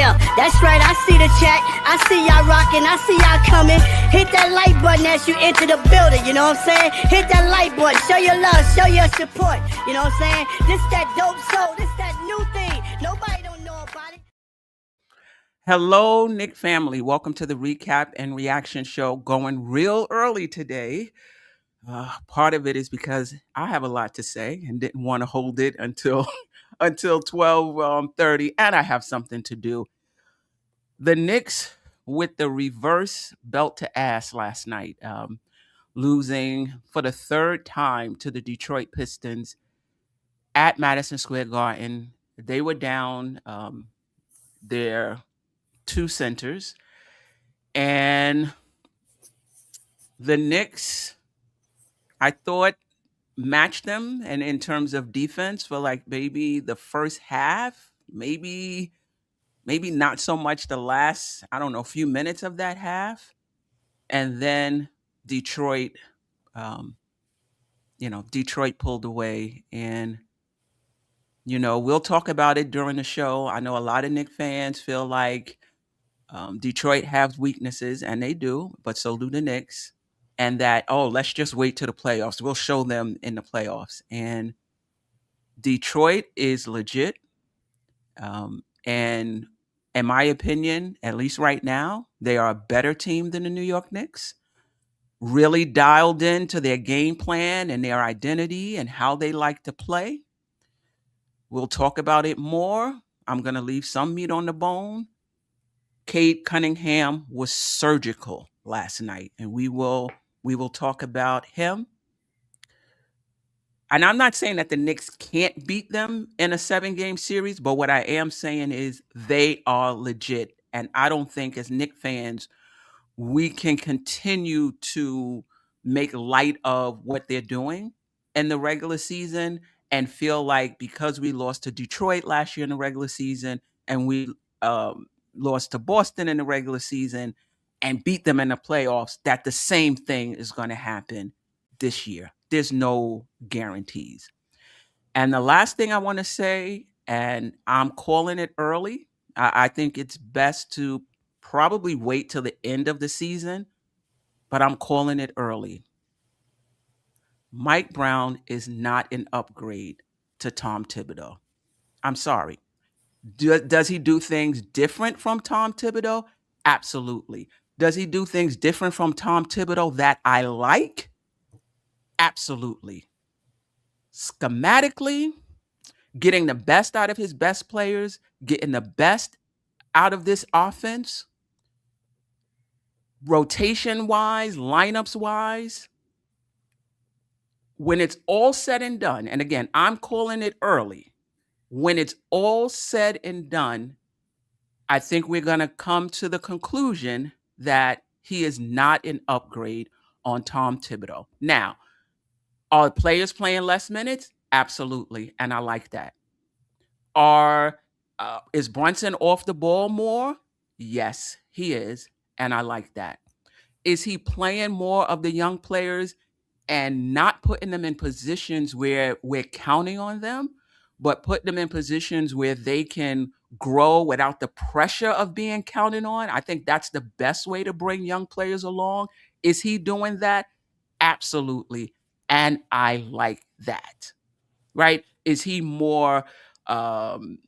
Yeah, that's right, I see the chat. I see y'all rocking, I see y'all coming. Hit that like button as you enter the building, you know what I'm saying? Hit that like button, show your love, show your support, you know what I'm saying? This that dope soul, this that new thing. Nobody don't know about it. Hello, Knick family. Welcome to the recap and reaction show. Going real early today. Part of it is because I have a lot to say and didn't want to hold it until until 12:30, and I have something to do. The Knicks with the reverse belt to ass last night, losing for the third time to the Detroit Pistons at Madison Square Garden. They were down their two centers, and the Knicks, I thought, matched them, and in terms of defense for like maybe the first half, maybe not so much the last, I don't know, few minutes of that half. And then Detroit, um, Detroit pulled away, and we'll talk about it during the show. I know a lot of Knick fans feel like Detroit has weaknesses, and they do, but so do the Knicks. And that, oh, let's just wait to the playoffs. We'll show them in the playoffs. And Detroit is legit. And in my opinion, at least right now, they are a better team than the New York Knicks. Really dialed into their game plan and their identity and how they like to play. We'll talk about it more. I'm going to leave some meat on the bone. Cade Cunningham was surgical last night, and we will talk about him. And I'm not saying that the Knicks can't beat them in a 7-game series, but what I am saying is they are legit. And I don't think as Knicks fans, we can continue to make light of what they're doing in the regular season and feel like because we lost to Detroit last year in the regular season and we lost to Boston in the regular season and beat them in the playoffs, that the same thing is going to happen this year. There's no guarantees. And the last thing I want to say, and I'm calling it early, I think it's best to probably wait till the end of the season, but I'm calling it early. Mike Brown is not an upgrade to Tom Thibodeau. I'm sorry. Does he do things different from Tom Thibodeau? Absolutely. Does he do things different from Tom Thibodeau that I like? Absolutely. Schematically, getting the best out of his best players, getting the best out of this offense, rotation wise, lineups wise, when it's all said and done, and again, I'm calling it early, when it's all said and done, I think we're going to come to the conclusion that he is not an upgrade on Tom Thibodeau. Now, are players playing less minutes? Absolutely, and I like that. Is Brunson off the ball more? Yes, he is, and I like that. Is he playing more of the young players and not putting them in positions where we're counting on them, but put them in positions where they can grow without the pressure of being counted on? I think that's the best way to bring young players along. Is he doing that? Absolutely. And I like that. Right? Is he more um,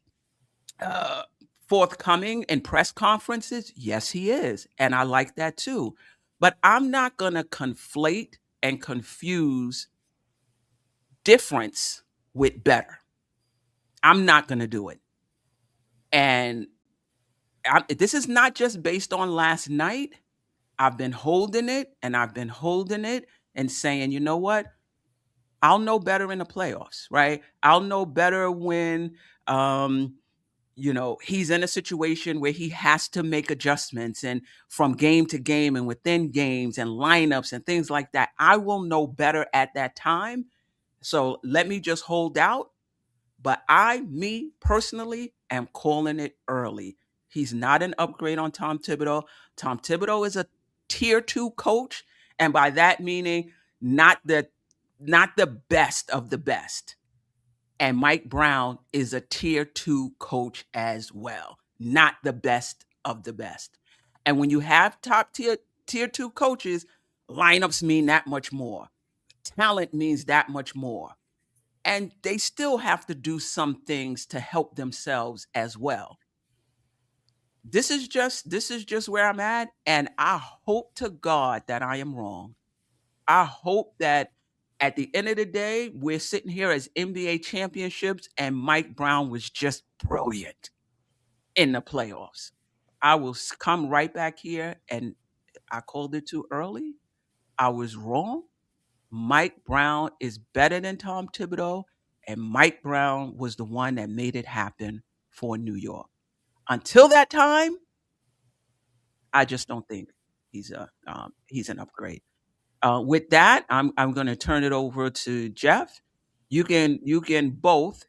uh, forthcoming in press conferences? Yes, he is. And I like that too. But I'm not going to conflate and confuse difference with better. I'm not going to do it. And this is not just based on last night. I've been holding it and I've been holding it and saying, you know what? I'll know better in the playoffs, right? I'll know better when he's in a situation where he has to make adjustments and from game to game and within games and lineups and things like that. I will know better at that time. So let me just hold out. But me personally, am calling it early. He's not an upgrade on Tom Thibodeau. Tom Thibodeau is a tier 2 coach. And by that meaning, not the best of the best. And Mike Brown is a tier 2 coach as well. not the best of the best. And when you have top tier 2 coaches, lineups mean that much more. Talent means that much more. And they still have to do some things to help themselves as well. This is just where I'm at, and I hope to God that I am wrong. I hope that at the end of the day, we're sitting here as NBA championships and Mike Brown was just brilliant in the playoffs. I will come right back here, and I called it too early. I was wrong. Mike Brown is better than Tom Thibodeau, and Mike Brown was the one that made it happen for New York. Until that time, I just don't think he's an upgrade. With that, I'm going to turn it over to Geoff. You can both,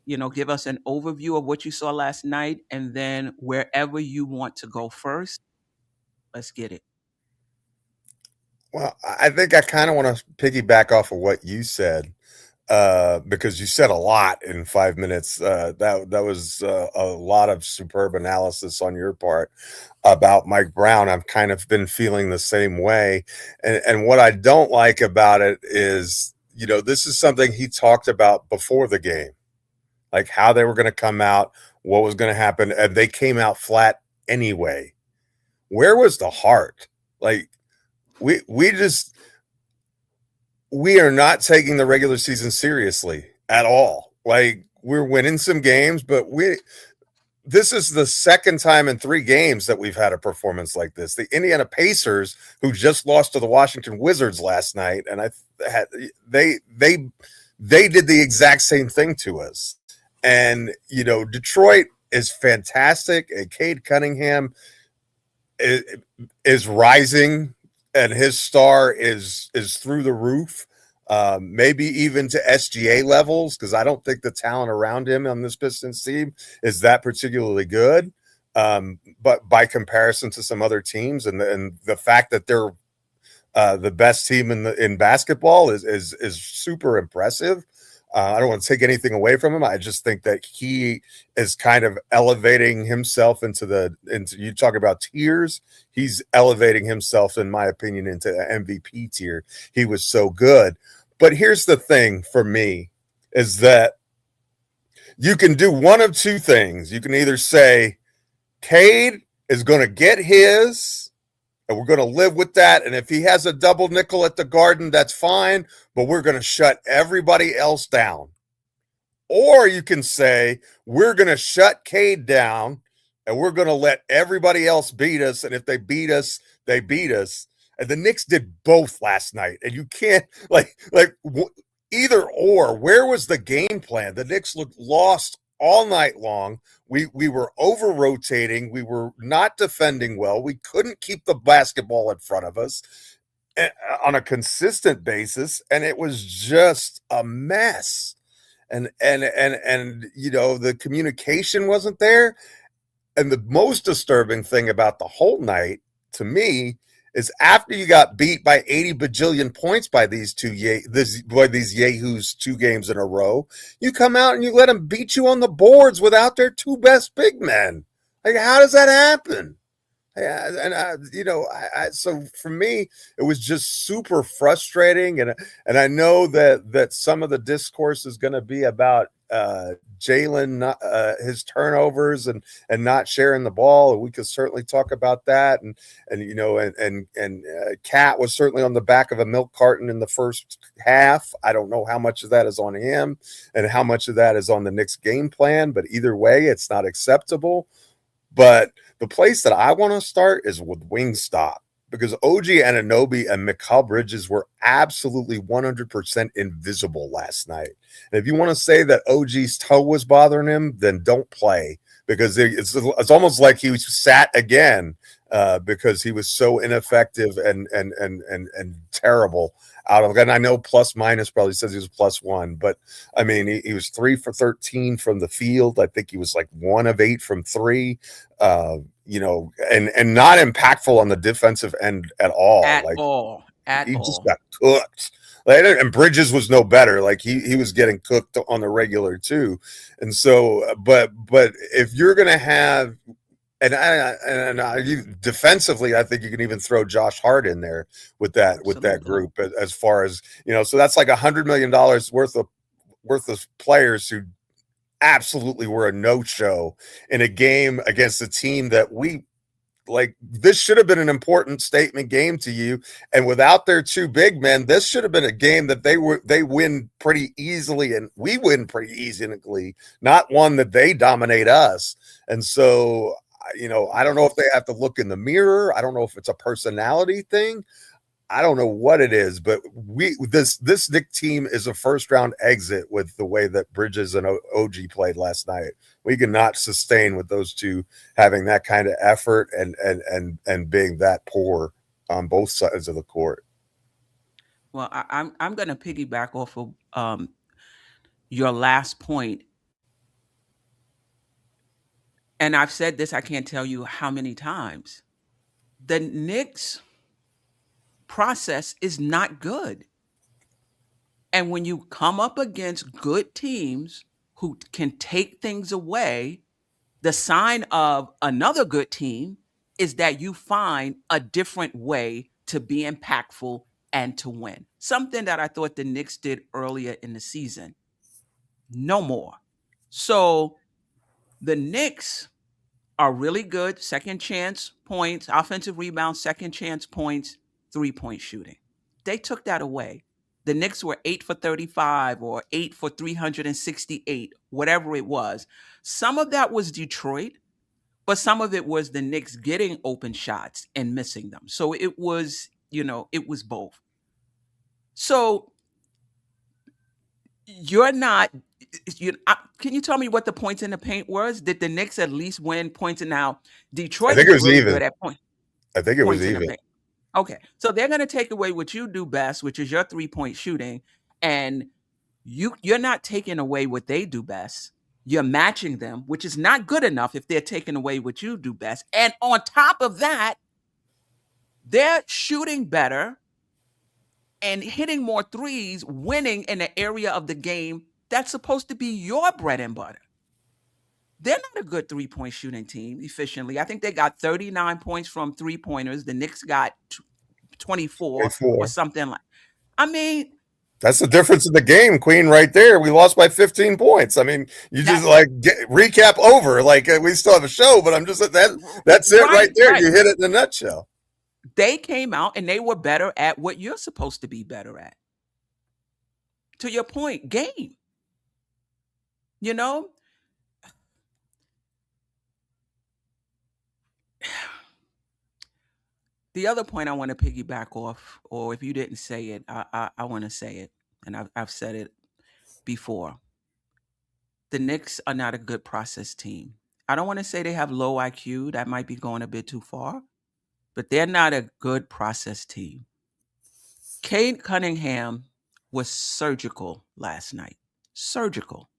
give us an overview of what you saw last night, and then wherever you want to go first, let's get it. Well, I think I kind of want to piggyback off of what you said, because you said a lot in 5 minutes. That was a lot of superb analysis on your part about Mike Brown. I've kind of been feeling the same way. And what I don't like about it is, this is something he talked about before the game, like how they were going to come out, what was going to happen, and they came out flat anyway. Where was the heart? Like, we are not taking the regular season seriously at all. Like, we're winning some games, but this is the second time in 3 games that we've had a performance like this. The Indiana Pacers, who just lost to the Washington Wizards last night, and they did the exact same thing to us. And Detroit is fantastic, and Cade Cunningham is rising, and his star is through the roof, maybe even to SGA levels, because I don't think the talent around him on this Pistons team is that particularly good. But by comparison to some other teams, and the fact that they're the best team in basketball is super impressive. I don't want to take anything away from him. I just think that he is kind of elevating himself into you talk about tiers. He's elevating himself, in my opinion, into the MVP tier. He was so good. But here's the thing for me is that you can do one of two things. You can either say Cade is going to get his, and we're going to live with that. And if he has a double nickel at the Garden, that's fine, but we're going to shut everybody else down. Or you can say, we're going to shut Cade down, and we're going to let everybody else beat us. And if they beat us, they beat us. And the Knicks did both last night. And you can't, either or. Where was the game plan? The Knicks looked lost all night long. We were over-rotating. We were not defending well. We couldn't keep the basketball in front of us on a consistent basis, and it was just a mess. And the communication wasn't there. And the most disturbing thing about the whole night, to me, is after you got beat by 80 bajillion points by these yahoos 2 games in a row, you come out and you let them beat you on the boards without their 2 best big men. Like, how does that happen? So for me, it was just super frustrating, and I know that some of the discourse is going to be about Jalen, his turnovers and not sharing the ball. We could certainly talk about that, and Cat was certainly on the back of a milk carton in the first half. I don't know how much of that is on him and how much of that is on the Knicks game plan, but either way, it's not acceptable. But the place that I want to start is with Wingstop, because OG Anunoby and Mikal Bridges were absolutely 100% invisible last night. And if you want to say that OG's toe was bothering him, then don't play, because it's almost like he sat again because he was so ineffective and terrible out of. And I know plus minus probably says he was +1, but I mean he was 3 for 13 from the field. I think he was like 1 of 8 from 3. And not impactful on the defensive end at all. He just got cooked. And Bridges was no better. Like he was getting cooked on the regular too. And so, but if you're going to have Defensively, I think you can even throw Josh Hart in there with that Absolutely. group as far as So that's like $100 million worth of players who absolutely were a no-show in a game against a team that we like. This should have been an important statement game to you, and without their two big men, this should have been a game that they win pretty easily, and we win pretty easily, not one that they dominate us. And so I don't know if they have to look in the mirror. I don't know if it's a personality thing. I don't know what it is, but this Knick team is a first round exit with the way that Bridges and OG played last night. We cannot sustain with those two having that kind of effort and being that poor on both sides of the court. Well, I'm going to piggyback off of your last point. And I've said this, I can't tell you how many times. The Knicks process is not good. And when you come up against good teams who can take things away, the sign of another good team is that you find a different way to be impactful and to win. Something that I thought the Knicks did earlier in the season. No more. So the Knicks are really good second chance points, offensive rebounds, second chance points, 3-point shooting. They took that away. The Knicks were 8 for 35 or 8 for 368, whatever it was. Some of that was Detroit, but some of it was the Knicks getting open shots and missing them. So it was, it was both. So you're not. Can you tell me what the points in the paint was? Did the Knicks at least win points? And now Detroit I think it was really even. good at points. I think it was points in the even. paint. Okay, so they're going to take away what you do best, which is your 3-point shooting, and you're not taking away what they do best. You're matching them, which is not good enough if they're taking away what you do best. And on top of that, they're shooting better and hitting more threes, winning in an area of the game that's supposed to be your bread and butter. They're not a good 3-point shooting team efficiently. I think they got 39 points from 3-pointers. The Knicks got 24 or something like. I mean, that's the difference in the game, Queen, right there. We lost by 15 points. I mean, you just recap over. Like we still have a show, but I'm just that's it right there. Right. You hit it in a nutshell. They came out and they were better at what you're supposed to be better at. To your point, game. The other point I want to piggyback off, or if you didn't say it, I want to say it, and I've said it before. The Knicks are not a good process team. I don't want to say they have low IQ. That might be going a bit too far. But they're not a good process team. Cade Cunningham was surgical last night. Surgical.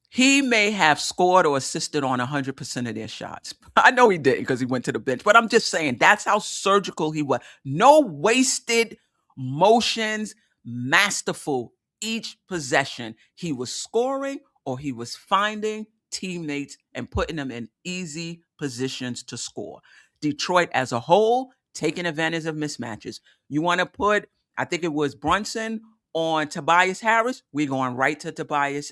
He may have scored or assisted on 100% of their shots. I know he didn't because he went to the bench, but I'm just saying that's how surgical he was. No wasted motions, masterful. Each possession, he was scoring or he was finding teammates and putting them in easy positions to score. Detroit as a whole, taking advantage of mismatches. You want to put, I think it was Brunson on Tobias Harris, we're going right to Tobias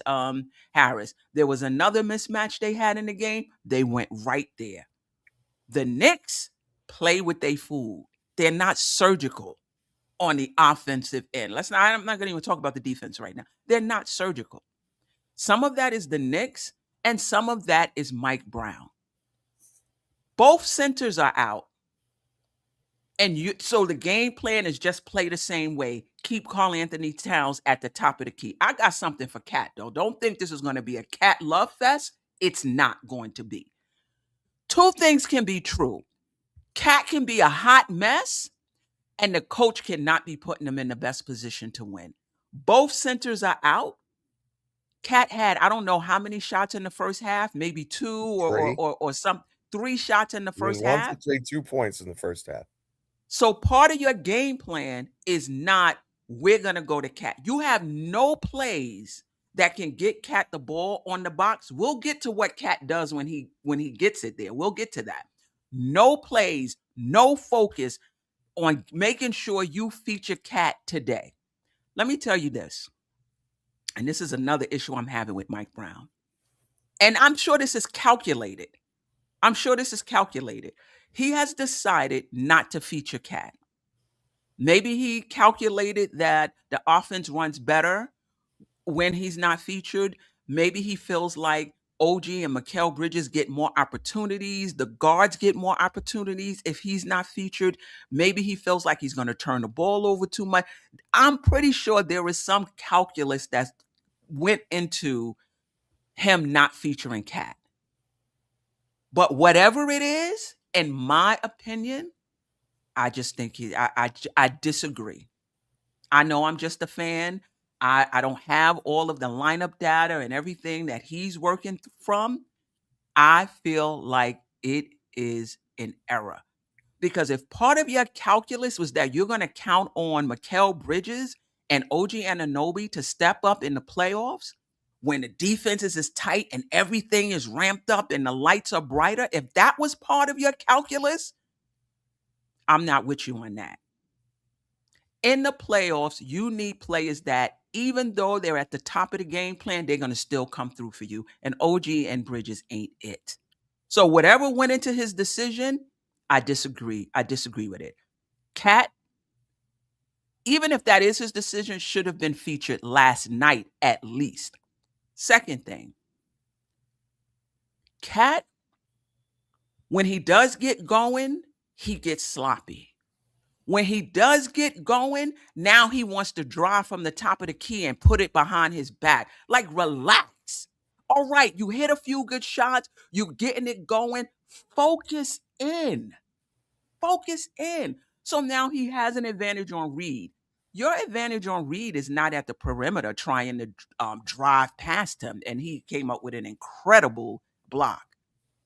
Harris. There was another mismatch they had in the game. They went right there. The Knicks play with their food. They're not surgical on the offensive end. I'm not going to even talk about the defense right now. They're not surgical. Some of that is the Knicks, and some of that is Mike Brown. Both centers are out. And so the game plan is just play the same way. Keep Karl-Anthony Towns at the top of the key. I got something for Cat, though. Don't think this is going to be a Cat love fest. It's not going to be. Two things can be true. Cat can be a hot mess, and the coach cannot be putting them in the best position to win. Both centers are out. Cat had, I don't know how many shots in the first half, maybe 2 or some 3 shots in the first half. 1 for 3, 2 points in the first half. So part of your game plan is not, we're going to go to Cat. You have no plays that can get Cat the ball on the box. We'll get to what Cat does when he gets it there. We'll get to that. No plays, no focus on making sure you feature Cat today. Let me tell you this, and this is another issue I'm having with Mike Brown. And I'm sure this is calculated. He has decided not to feature Cat. Maybe he calculated that the offense runs better when he's not featured. Maybe he feels like OG and Mikal Bridges get more opportunities. The guards get more opportunities if he's not featured. Maybe he feels like he's going to turn the ball over too much. I'm pretty sure there is some calculus that went into him not featuring Cat. But whatever it is, in my opinion, I just think I disagree. I know I'm just a fan. I don't have all of the lineup data and everything that he's working from. I feel like it is an error. Because if part of your calculus was that you're going to count on Mikal Bridges and OG Anunoby to step up in the playoffs, when the defense is as tight and everything is ramped up and the lights are brighter, if that was part of your calculus, I'm not with you on that. In the playoffs, you need players that, even though they're at the top of the game plan, they're going to still come through for you. And OG and Bridges ain't it. So whatever went into his decision, I disagree. I disagree with it. Cat, even if that is his decision, should have been featured last night at least. Second thing, Cat, when he does get going, he gets sloppy. When he does get going, now he wants to drive from the top of the key and put it behind his back. Like, relax. All right, you hit a few good shots. You're getting it going. Focus in. Focus in. So now he has an advantage on Reed. Your advantage on Reed is not at the perimeter trying to drive past him. And he came up with an incredible block.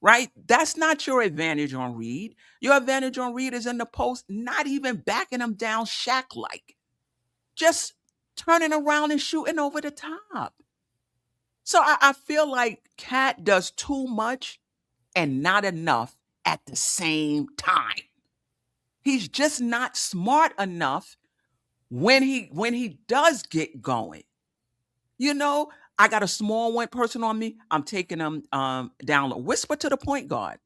Right? That's not your advantage on Reed. Your advantage on Reed is in the post, not even backing him down Shaq-like. Just turning around and shooting over the top. So I feel like Cat does too much and not enough at the same time. He's just not smart enough when he does get going. You know, I got a small person on me. I'm taking them down low. Whisper to the point guard.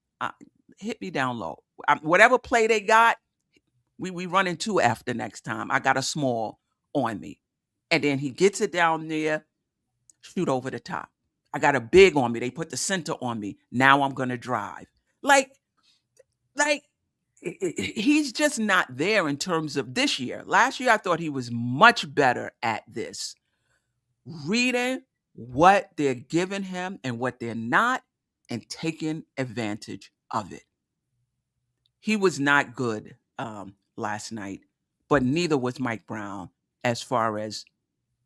Hit me down low. Whatever play they got, we run in 2F the next time. I got a small on me. And then he gets it down there, shoot over the top. I got a big on me. They put the center on me. Now I'm going to drive. Like, he's just not there in terms of this year. Last year, I thought he was much better at this. Reading what they're giving him and what they're not, and taking advantage of it. He was not good last night, but neither was Mike Brown as far as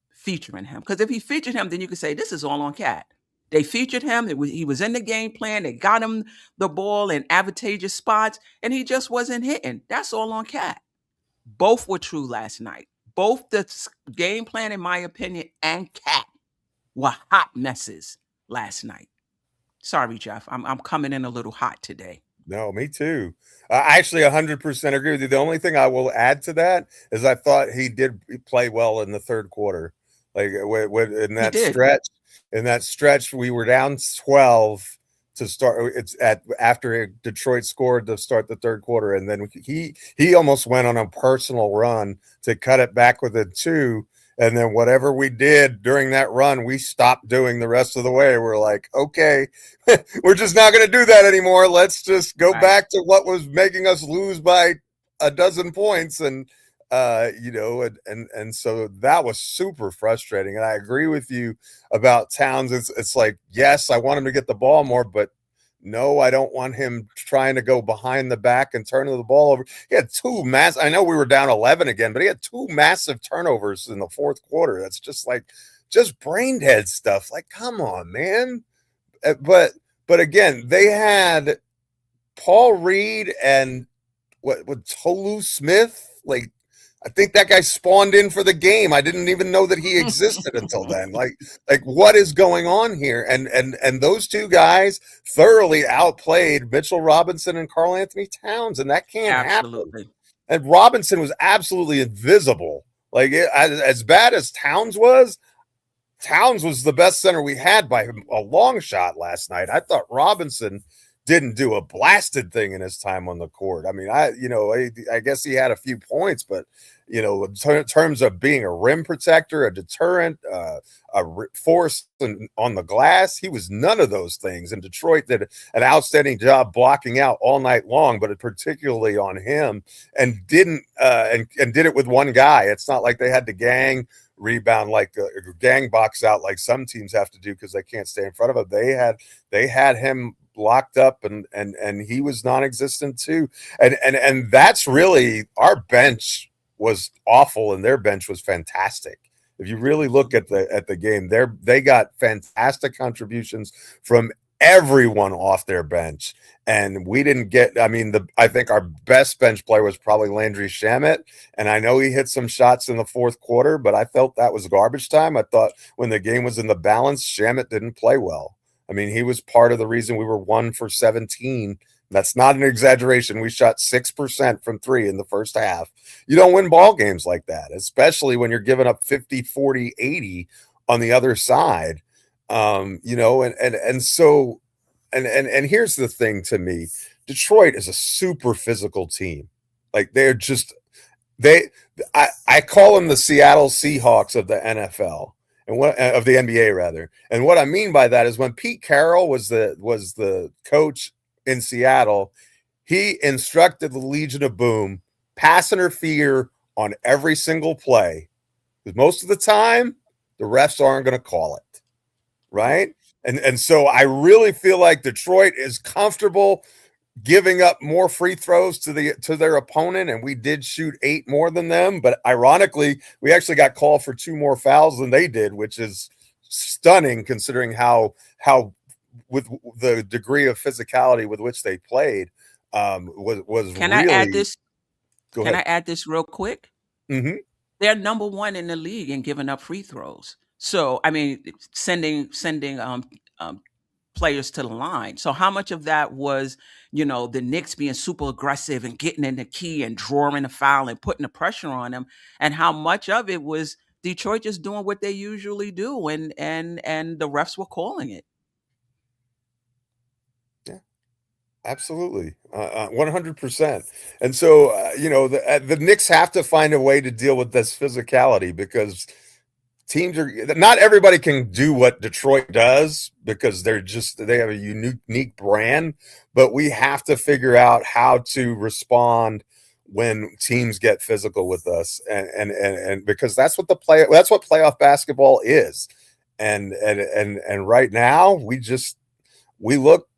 featuring him. Because if he featured him, then you could say this is all on Cat. They featured him. He was in the game plan. They got him the ball in advantageous spots, and he just wasn't hitting. That's all on Cat. Both were true last night. Both the game plan, in my opinion, and Cat were hot messes last night. Sorry, Geoff. I'm coming in a little hot today. No, me too. I actually 100% agree with you. The only thing I will add to that is I thought he did play well in the third quarter. Like in that stretch, we were down 12 to start. It's after Detroit scored to start the third quarter, and then he almost went on a personal run to cut it back with a 2. And then whatever we did during that run, we stopped doing the rest of the way. We're like, okay, we're just not going to do that anymore. Let's just go back to what was making us lose by a dozen points. And, and so that was super frustrating. And I agree with you about Towns. It's like, yes, I want him to get the ball more, but no, I don't want him trying to go behind the back and turn the ball over. He had 2 massive. I know we were down 11 again, but he had 2 massive turnovers in the fourth quarter. That's just brain dead stuff. Like, come on, man. But again, they had Paul Reed and what Tolu Smith. Like, I think that guy spawned in for the game. I didn't even know that he existed until then. Like what is going on here? And those two guys thoroughly outplayed Mitchell Robinson and Karl Anthony Towns, and that can't happen. Absolutely. And Robinson was absolutely invisible. Like as bad as Towns was the best center we had by a long shot last night. I thought Robinson didn't do a blasted thing in his time on the court. I mean, I guess he had a few points, but in terms of being a rim protector, a deterrent, force on the glass, he was none of those things. And Detroit did an outstanding job blocking out all night long, but particularly on him, and didn't and did it with one guy. It's not like they had to gang rebound like gang box out like some teams have to do because they can't stay in front of him. They had him locked up, and he was non-existent too. And that's really, our bench was awful and their bench was fantastic. If you really look at the game, they got fantastic contributions from everyone off their bench. And we didn't get, I think our best bench player was probably Landry Shamet. And I know he hit some shots in the fourth quarter, but I felt that was garbage time. I thought when the game was in the balance, Shamet didn't play well. I mean, he was part of the reason we were 1 for 17. That's not an exaggeration. We shot 6% from three in the first half. You don't win ball games like that, especially when you're giving up 50, 40, 80 on the other side. And here's the thing to me. Detroit is a super physical team. Like I call them the Seattle Seahawks of the NFL. And what of the NBA rather. And what I mean by that is when Pete Carroll was the coach in Seattle, he instructed the Legion of Boom, pass interfere on every single play. Because most of the time, the refs aren't going to call it. Right? And so I really feel like Detroit is comfortable giving up more free throws to their opponent, and we did shoot 8 more than them. But ironically, we actually got called for 2 more fouls than they did, which is stunning considering how with the degree of physicality with which they played was. Can really, I add this? Go Can ahead. I add this real quick? Mm-hmm. They're number 1 in the league in giving up free throws. So I mean, sending players to the line. So how much of that was, the Knicks being super aggressive and getting in the key and drawing a foul and putting the pressure on them, and how much of it was Detroit just doing what they usually do, and the refs were calling it. Yeah, absolutely, 100%. And so the Knicks have to find a way to deal with this physicality, because teams not everybody can do what Detroit does, because they have a unique brand, but we have to figure out how to respond when teams get physical with us, and because that's what playoff basketball is. And right now we look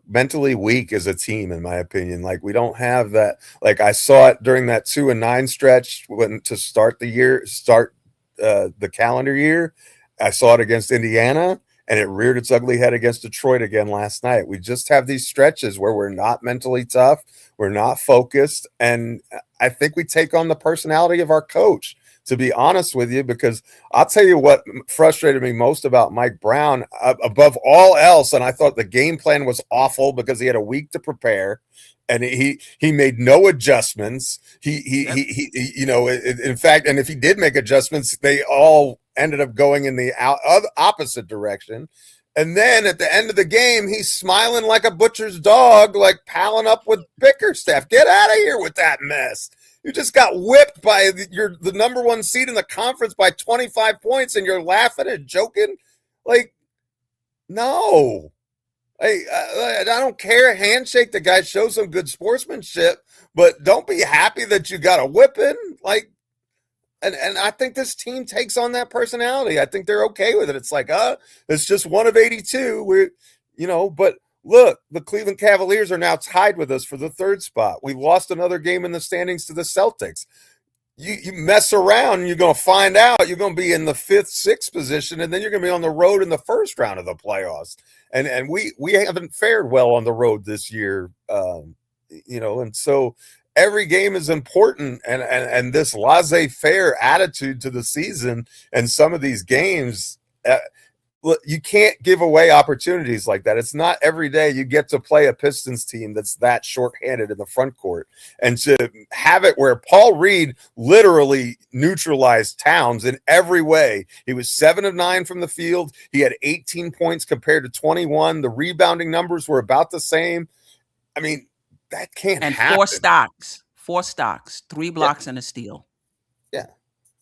mentally weak as a team, in my opinion. Like, we don't have that. Like, I saw it during that 2-9 stretch to start the calendar year. I saw it against Indiana, and it reared its ugly head against Detroit again last night. We just have these stretches where we're not mentally tough, we're not focused, and I think we take on the personality of our coach, to be honest with you, because I'll tell you what frustrated me most about Mike Brown, above all else, and I thought the game plan was awful because he had a week to prepare, and he made no adjustments. He in fact, and if he did make adjustments, they all ended up going in the opposite direction. And then at the end of the game, he's smiling like a butcher's dog, like palling up with Bickerstaff. Get out of here with that mess. You just got whipped by the number 1 seed in the conference by 25 points, and you're laughing and joking. Like, no. I don't care. Handshake the guy, show some good sportsmanship, but don't be happy that you got a whipping. Like, and I think this team takes on that personality. I think they're okay with it. It's like, it's just 1 of 82. But look, the Cleveland Cavaliers are now tied with us for the 3rd spot. We lost another game in the standings to the Celtics. You mess around, and you're going to find out you're going to be in the 5th, 6th position, and then you're going to be on the road in the first round of the playoffs. And we haven't fared well on the road this year, and so every game is important, and this laissez-faire attitude to the season and some of these games, you can't give away opportunities like that. It's not every day you get to play a Pistons team that's that shorthanded in the front court, and to have it where Paul Reed literally neutralized Towns in every way. He was 7 of 9 from the field. He had 18 points compared to 21. The rebounding numbers were about the same. I mean, that can't happen. Four stocks, 3 blocks and a steal. Yeah.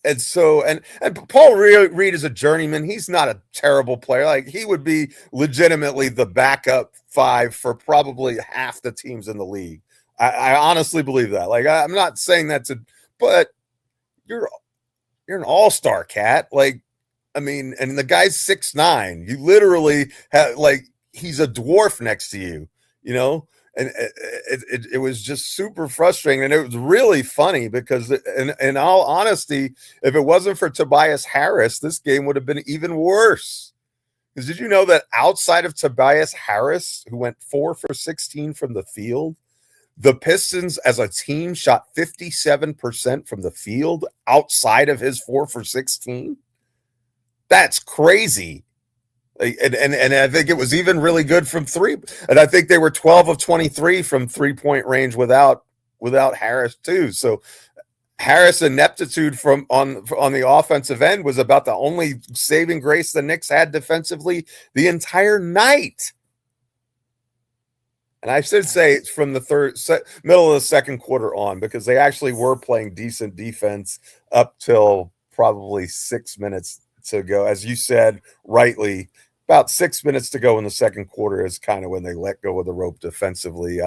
And so, and Paul Reed is a journeyman. He's not a terrible player. Like, he would be legitimately the backup 5 for probably half the teams in the league. I honestly believe that. Like, I'm not saying but you're an all-star, cat. Like, I mean, and the guy's 6'9". You literally have, like, he's a dwarf next to you, you know? And it was just super frustrating. And it was really funny because, in all honesty, if it wasn't for Tobias Harris, this game would have been even worse. Because did you know that outside of Tobias Harris, who went 4 for 16 from the field, the Pistons as a team shot 57% from the field outside of his 4 for 16? That's crazy. And I think it was even really good from 3. And I think they were 12 of 23 from 3-point range without Harris too. So Harris' ineptitude on the offensive end was about the only saving grace the Knicks had defensively the entire night. And I should say it's from the middle of the second quarter on, because they actually were playing decent defense up till probably 6 minutes to go. As you said rightly, about 6 minutes to go in the second quarter is kind of when they let go of the rope defensively.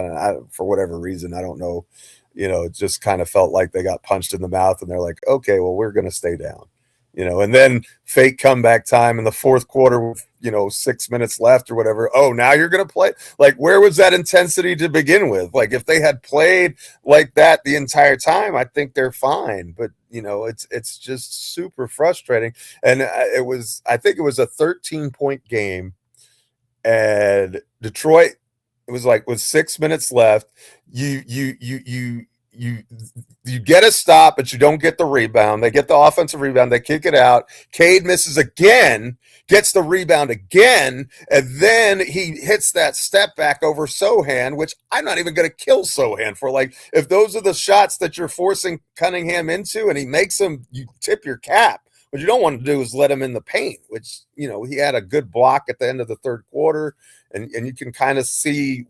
For whatever reason, I don't know. You know, it just kind of felt like they got punched in the mouth, and they're like, okay, well, we're going to stay down. You know, and then fake comeback time in the fourth quarter with, 6 minutes left or whatever. Oh, now you're going to play? Like, where was that intensity to begin with? Like, if they had played like that the entire time, I think they're fine. But, it's just super frustrating. And I think it was a 13-point game. And Detroit, it was like with 6 minutes left, you get a stop, but you don't get the rebound. They get the offensive rebound. They kick it out. Cade misses again, gets the rebound again, and then he hits that step back over Sohan, which I'm not even going to kill Sohan for. Like, if those are the shots that you're forcing Cunningham into and he makes them, you tip your cap. What you don't want to do is let him in the paint, which, he had a good block at the end of the third quarter, and you can kind of see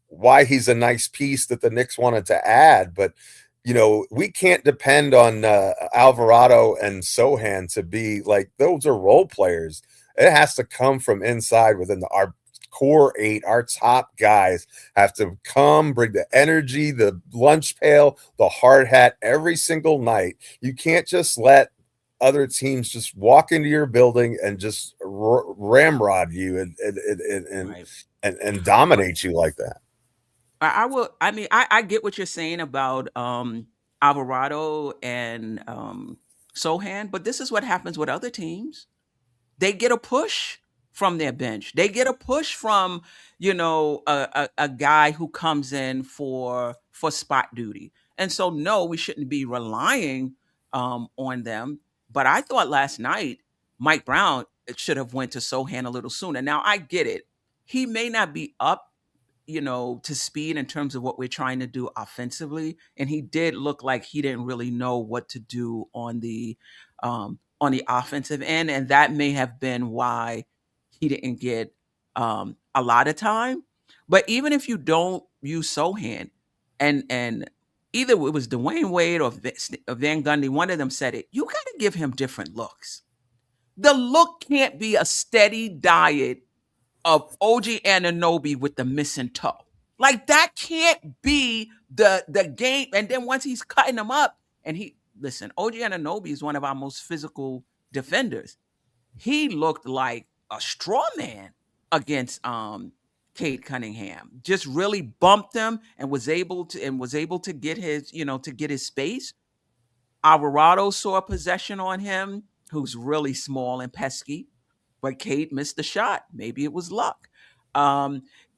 why he's a nice piece that the Knicks wanted to add. But, we can't depend on Alvarado and Sohan to be like, those are role players. It has to come from inside within our core 8. Our top guys have to come, bring the energy, the lunch pail, the hard hat every single night. You can't just let other teams just walk into your building and just ramrod you and dominate you like that. I get what you're saying about Alvarado and Sohan, but this is what happens with other teams. They get a push from their bench. They get a push from, a guy who comes in for spot duty. And so, no, we shouldn't be relying on them. But I thought last night Mike Brown should have went to Sohan a little sooner. Now, I get it. He may not be up to speed in terms of what we're trying to do offensively. And he did look like he didn't really know what to do on the offensive end. And that may have been why he didn't get a lot of time. But even if you don't use Sohan, and either it was Dwayne Wade or Van Gundy, one of them said it, you got to give him different looks. The look can't be a steady diet of OG Anunoby with the missing toe. Like, that can't be the game. And then once he's cutting them up, and OG Anunoby is one of our most physical defenders. He looked like a straw man against Cade Cunningham. Just really bumped him and was able to get his space. Alvarado saw a possession on him, who's really small and pesky. But Cade missed the shot. Maybe it was luck.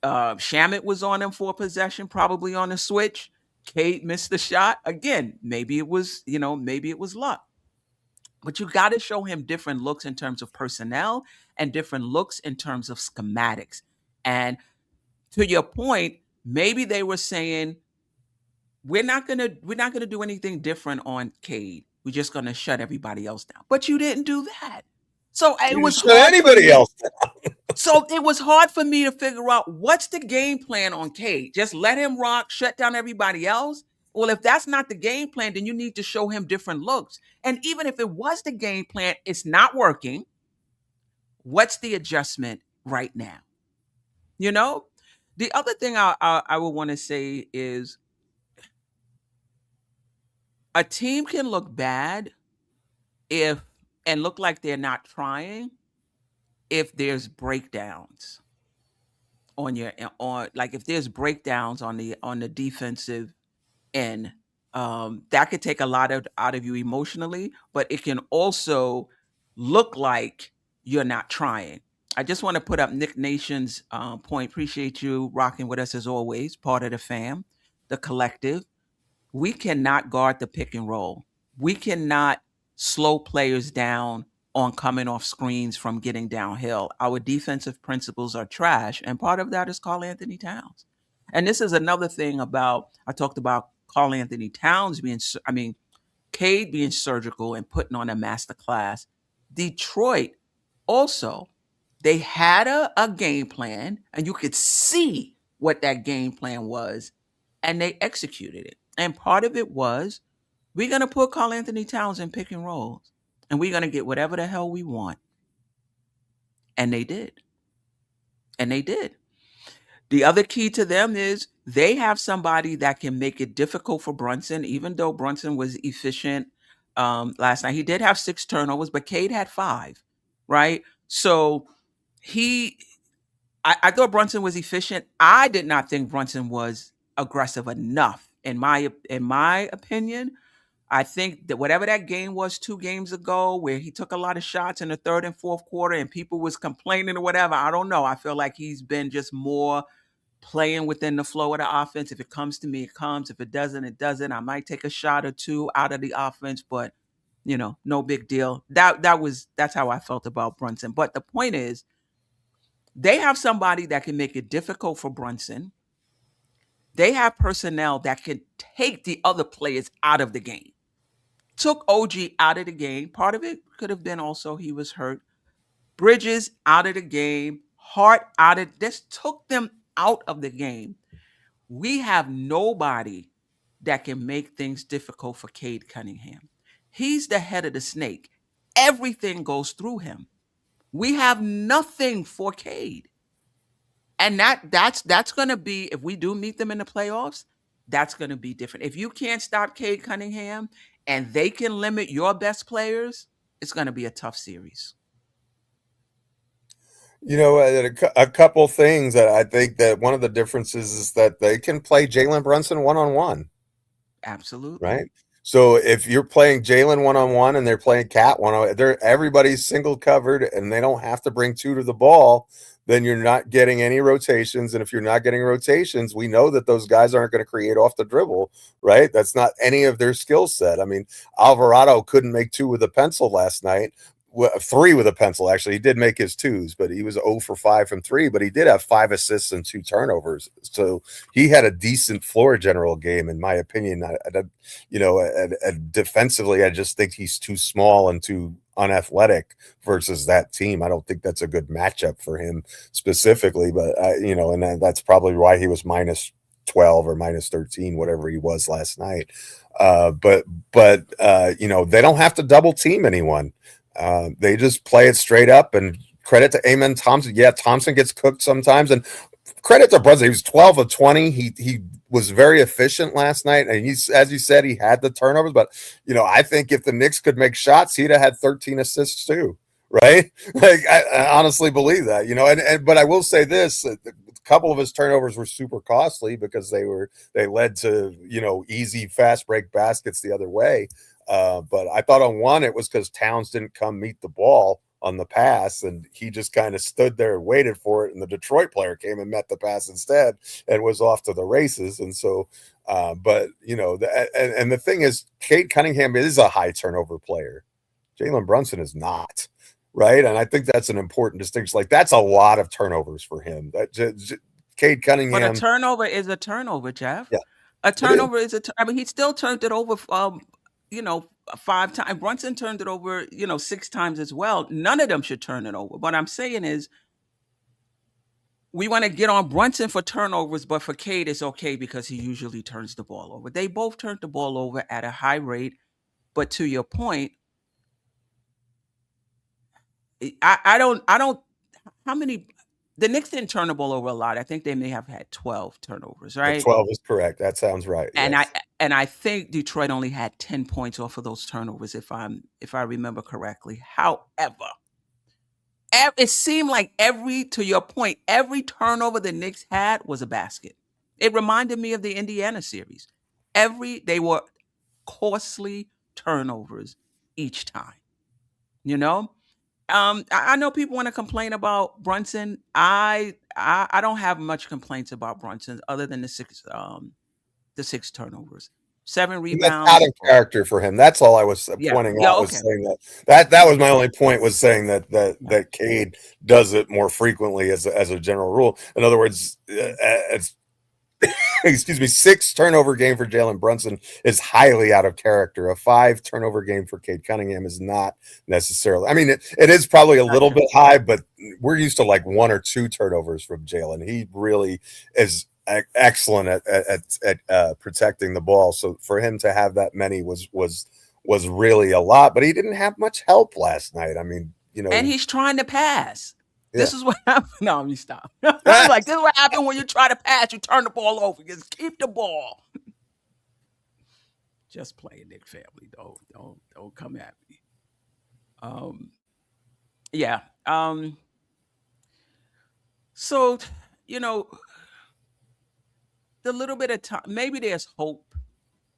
Shamet was on him for a possession, probably on a switch. Cade missed the shot. Again, maybe it was, maybe it was luck. But you got to show him different looks in terms of personnel and different looks in terms of schematics. And to your point, maybe they were saying, we're not gonna do anything different on Cade. We're just gonna shut everybody else down. But you didn't do that. So it was shut hard anybody else down. So it was hard for me to figure out what's the game plan on Cade. Just let him rock, shut down everybody else. Well, if that's not the game plan, then you need to show him different looks. And even if it was the game plan, it's not working. What's the adjustment right now? The other thing I would want to say is a team can look bad and look like they're not trying if there's breakdowns if there's breakdowns on the defensive end. That could take a lot out of you emotionally, but it can also look like you're not trying. I just want to put up Nick Nation's point. Appreciate you rocking with us as always, part of the fam, the collective. We cannot guard the pick and roll. We cannot slow players down on coming off screens from getting downhill. Our defensive principles are trash, and part of that is Karl-Anthony Towns. And this is another thing I talked about Karl-Anthony Towns Cade being surgical and putting on a master class. Detroit also, they had a game plan, and you could see what that game plan was, and they executed it. And part of it was, we're going to put Karl-Anthony Towns in pick and rolls, and we're going to get whatever the hell we want. And they did. The other key to them is they have somebody that can make it difficult for Brunson, even though Brunson was efficient last night. He did have 6 turnovers, but Cade had 5, right? So I thought Brunson was efficient. I did not think Brunson was aggressive enough. In my opinion, I think that whatever that game was 2 games ago, where he took a lot of shots in the third and fourth quarter and people was complaining or whatever, I don't know. I feel like he's been just more playing within the flow of the offense. If it comes to me, it comes. If it doesn't, it doesn't. I might take a shot or 2 out of the offense, but no big deal. That's how I felt about Brunson. But the point is, they have somebody that can make it difficult for Brunson. They have personnel that can take the other players out of the game. Took OG out of the game. Part of it could have been also he was hurt. Bridges out of the game. Hart just took them out of the game. We have nobody that can make things difficult for Cade Cunningham. He's the head of the snake. Everything goes through him. We have nothing for Cade. And that's going to be, if we do meet them in the playoffs, that's going to be different. If you can't stop Cade Cunningham and they can limit your best players, it's going to be a tough series. A couple things that I think that one of the differences is that they can play Jalen Brunson one-on-one. Absolutely. Right? So if you're playing Jalen one-on-one and they're playing Cat one-on-one, everybody's single covered and they don't have to bring 2 to the ball, then you're not getting any rotations. And if you're not getting rotations, we know that those guys aren't going to create off the dribble, right? That's not any of their skill set. I mean, Alvarado couldn't make 2 with a pencil last night. 3 with a pencil, actually. He did make his 2s, but he was 0 for 5 from 3, but he did have 5 assists and 2 turnovers. So he had a decent floor general game, in my opinion. Defensively, I just think he's too small and too unathletic versus that team. I don't think that's a good matchup for him specifically, but and that's probably why he was minus 12 or minus 13, whatever he was last night. But they don't have to double team anyone. They just play it straight up, and credit to Amen Thompson. Yeah, Thompson gets cooked sometimes, and credit to Brunson. He was 12 of 20. He was very efficient last night, and he's, as you said, he had the turnovers. But I think if the Knicks could make shots, he'd have had 13 assists too, right? Like I honestly believe that. But I will say this: a couple of his turnovers were super costly because they led to easy fast break baskets the other way. But I thought on one it was because Towns didn't come meet the ball on the pass, and he just kind of stood there and waited for it, and the Detroit player came and met the pass instead and was off to the races. And so but you know, and the thing is, Cade Cunningham is a high turnover player. Jalen Brunson is not, right? And I think that's an important distinction. Like, that's a lot of turnovers for him. That Cade Cunningham. But a turnover is a turnover, Geoff. Yeah, a turnover is a. I mean, he still turned it over. You know, 5 times. Brunson turned it over. You know, 6 times as well. None of them should turn it over. What I'm saying is, we want to get on Brunson for turnovers, but for Cade, it's okay because he usually turns the ball over. They both turned the ball over at a high rate. But to your point, I don't. How many? The Knicks didn't turn the ball over a lot. I think they may have had 12 turnovers, right? 12 is correct. That sounds right. And yes. I think Detroit only had 10 points off of those turnovers, if I remember correctly. However, it seemed like to your point, every turnover the Knicks had was a basket. It reminded me of the Indiana series. They were costly turnovers each time. You know? I know people want to complain about Brunson. I don't have much complaints about Brunson other than the 6 turnovers, 7 rebounds. That's out of character for him. That's all I was pointing out. Was saying that was my only point, was saying that Cade does it more frequently as a general rule. In other words, excuse me, 6 turnover game for Jalen Brunson is highly out of character. A 5 turnover game for Cade Cunningham is not necessarily. I mean, it is probably a little bit high, but we're used to like 1 or 2 turnovers from Jalen. He really is excellent at protecting the ball. So for him to have that many was really a lot. But he didn't have much help last night. I mean, you know, and he's trying to pass. This is what happened. No, let me stop. I'm like, this is what happened when you try to pass. You turn the ball over. Just keep the ball. Just play, Knick family. Don't come at me. Yeah. So, you know, the little bit of time. Maybe there's hope.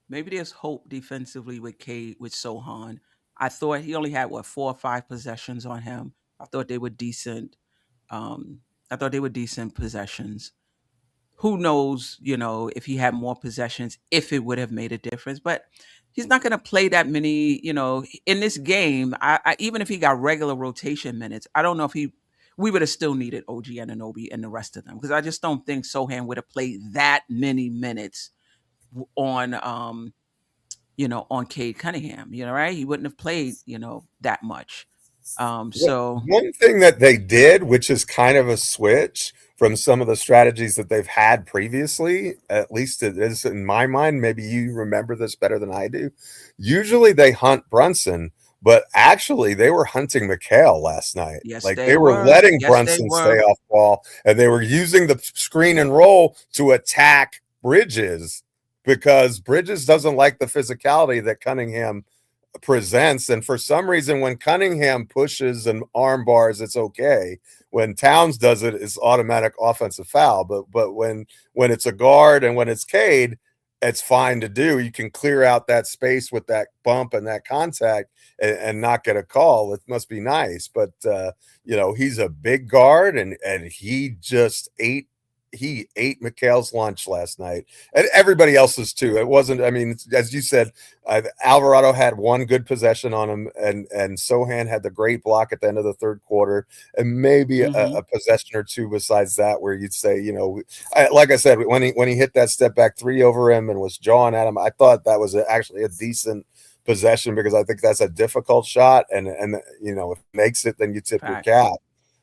Maybe there's hope defensively with Sohan. I thought he only had 4 or 5 possessions on him. I thought they were decent. Possessions. Who knows, you know, if he had more possessions, if it would have made a difference. But he's not going to play that many, you know, in this game. Even if he got regular rotation minutes, I don't know if we would have still needed OG Anunoby and the rest of them, because I just don't think Sohan would have played that many minutes on, you know, on Cade Cunningham. You know, right? He wouldn't have played, you know, that much. So one thing that they did, which is kind of a switch from some of the strategies that they've had previously, at least it is in my mind, maybe you remember this better than I do. Usually they hunt Brunson, but actually they were hunting Mikal last night. Yes, like they were letting Brunson stay off ball, and they were using the screen and roll to attack Bridges, because Bridges doesn't like the physicality that Cunningham presents. And for some reason, when Cunningham pushes and arm bars, it's okay. When Towns does it, it's automatic offensive foul. But when it's a guard and when it's Cade, it's fine to do. You can clear out that space with that bump and that contact and not get a call. It must be nice. But you know, he's a big guard, and he just ate Mikal's lunch last night, and everybody else's too. It wasn't, I mean, as you said, Alvarado had 1 good possession on him, and Sohan had the great block at the end of the 3rd quarter, and maybe a possession or 2 besides that, where you'd say, you know, like I said, when he hit that step back 3 over him and was jawing at him, I thought that was actually a decent possession, because I think that's a difficult shot, and you know, if it makes it, then you tip your cap.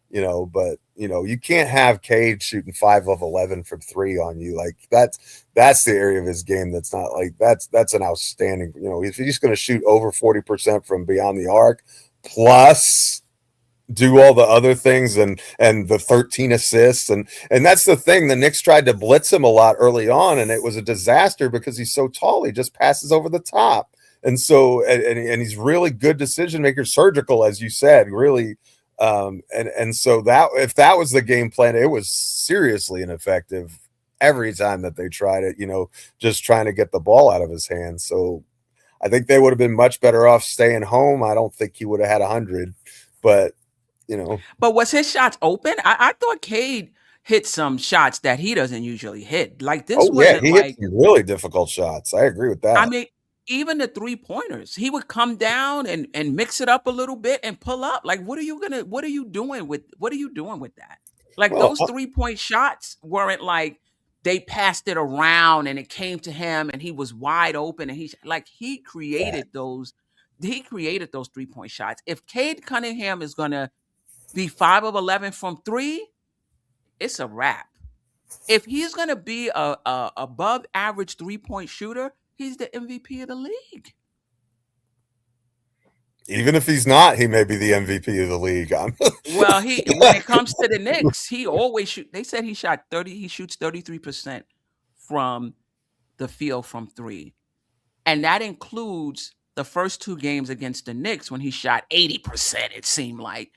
You know, but you know, you can't have Cade shooting 5 of 11 from 3 on you. Like that's the area of his game that's not like that's an outstanding. You know, if he's going to shoot over 40% from beyond the arc, plus do all the other things, and the 13 assists, and that's the thing. The Knicks tried to blitz him a lot early on, and it was a disaster because he's so tall. He just passes over the top, and so and he's really good decision maker, surgical, as you said, really. And so that if that was the game plan, it was seriously ineffective every time that they tried it, you know, just trying to get the ball out of his hands. So I think they would have been much better off staying home. I don't think he would have had 100, but you know. But was his shots open? I thought Cade hit some shots that he doesn't usually hit. Like this Oh yeah, wasn't he hit like, some really difficult shots. I agree with I that. mean, even the 3-pointers, he would come down and mix it up a little bit and pull up. Like, what are you doing with that? Like Well, those 3-point shots weren't like they passed it around and it came to him and he was wide open and he created those 3-point shots. If Cade Cunningham is gonna be 5 of 11 from three, it's a wrap. If he's going to be a above average 3-point shooter, he's the MVP of the league. even if he's not, he may be the MVP of the league. Well, when it comes to the Knicks, he always shoot. They said he shoots 33% from the field from three. And that includes the first 2 games against the Knicks when he shot 80%, it seemed like.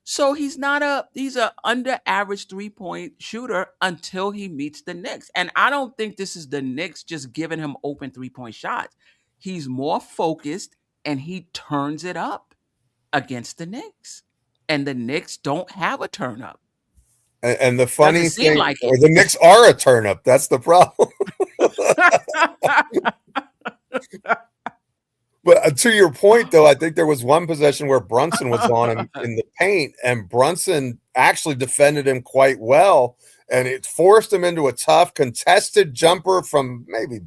So he's a under average 3-point shooter until he meets the Knicks. And I don't think this is the Knicks just giving him open 3-point shots. He's more focused and he turns it up against the Knicks. And the Knicks don't have a turn up. And the Doesn't funny seem thing, like or it. the Knicks are a turn up. That's the problem. But to your point, though, I think there was one possession where Brunson was on him in the paint, and Brunson actually defended him quite well, and it forced him into a tough contested jumper from maybe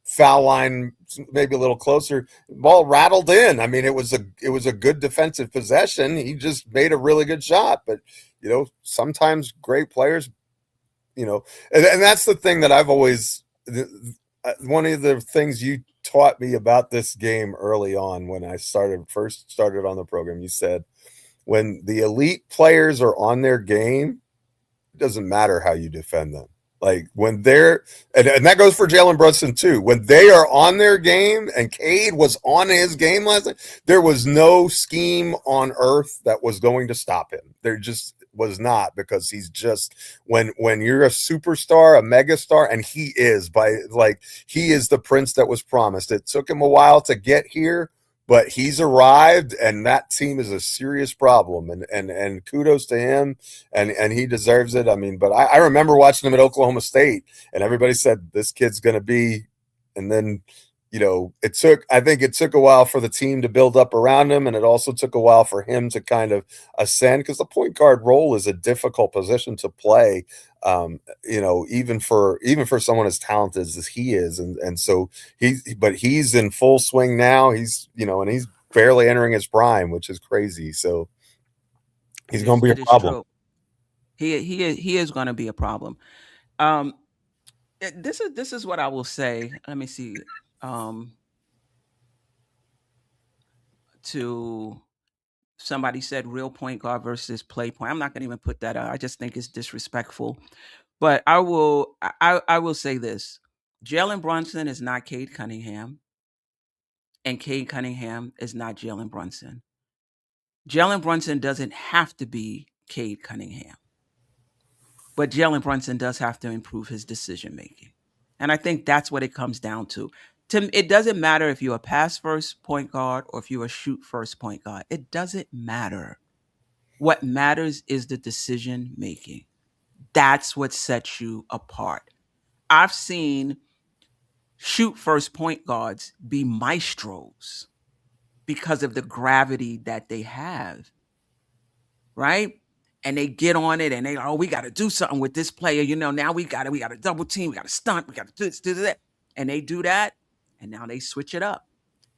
foul line, maybe a little closer. Ball rattled in. I mean, it was a good defensive possession. He just made a really good shot, but sometimes great players, and that's the thing that I've always. One of the things you taught me about this game early on when I first started on the program, you said when the elite players are on their game, it doesn't matter how you defend them. Like when they're, and that goes for Jalen Brunson too. When they are on their game, and Cade was on his game last night, there was no scheme on earth that was going to stop him. There just was not, because he's just when you're a superstar, a megastar, and he is he is the prince that was promised. It took him a while to get here, but he's arrived, and that team is a serious problem. And kudos to him, and he deserves it. I mean, but I remember watching him at Oklahoma State, and everybody said this kid's going to be, and then I think it took a while for the team to build up around him, and it also took a while for him to kind of ascend, because the point guard role is a difficult position to play. Even for someone as talented as he is, and so he's in full swing now. He's and he's barely entering his prime, which is crazy. So he's going to be a problem. He is going to be a problem. This is what I will say. Let me see. To somebody said real point guard versus play point. I'm not going to even put that out. I just think it's disrespectful. But I will say this: Jalen Brunson is not Cade Cunningham, and Cade Cunningham is not Jalen Brunson. Jalen Brunson doesn't have to be Cade Cunningham, but Jalen Brunson does have to improve his decision making, and I think that's what it comes down to. It doesn't matter if you're a pass first point guard or if you're a shoot first point guard. It doesn't matter. What matters is the decision making. That's what sets you apart. I've seen shoot first point guards be maestros because of the gravity that they have, right? And they get on it and we got to do something with this player. Now we got to double team, we got to stunt, we got to do this, do that. And they do that, and now they switch it up.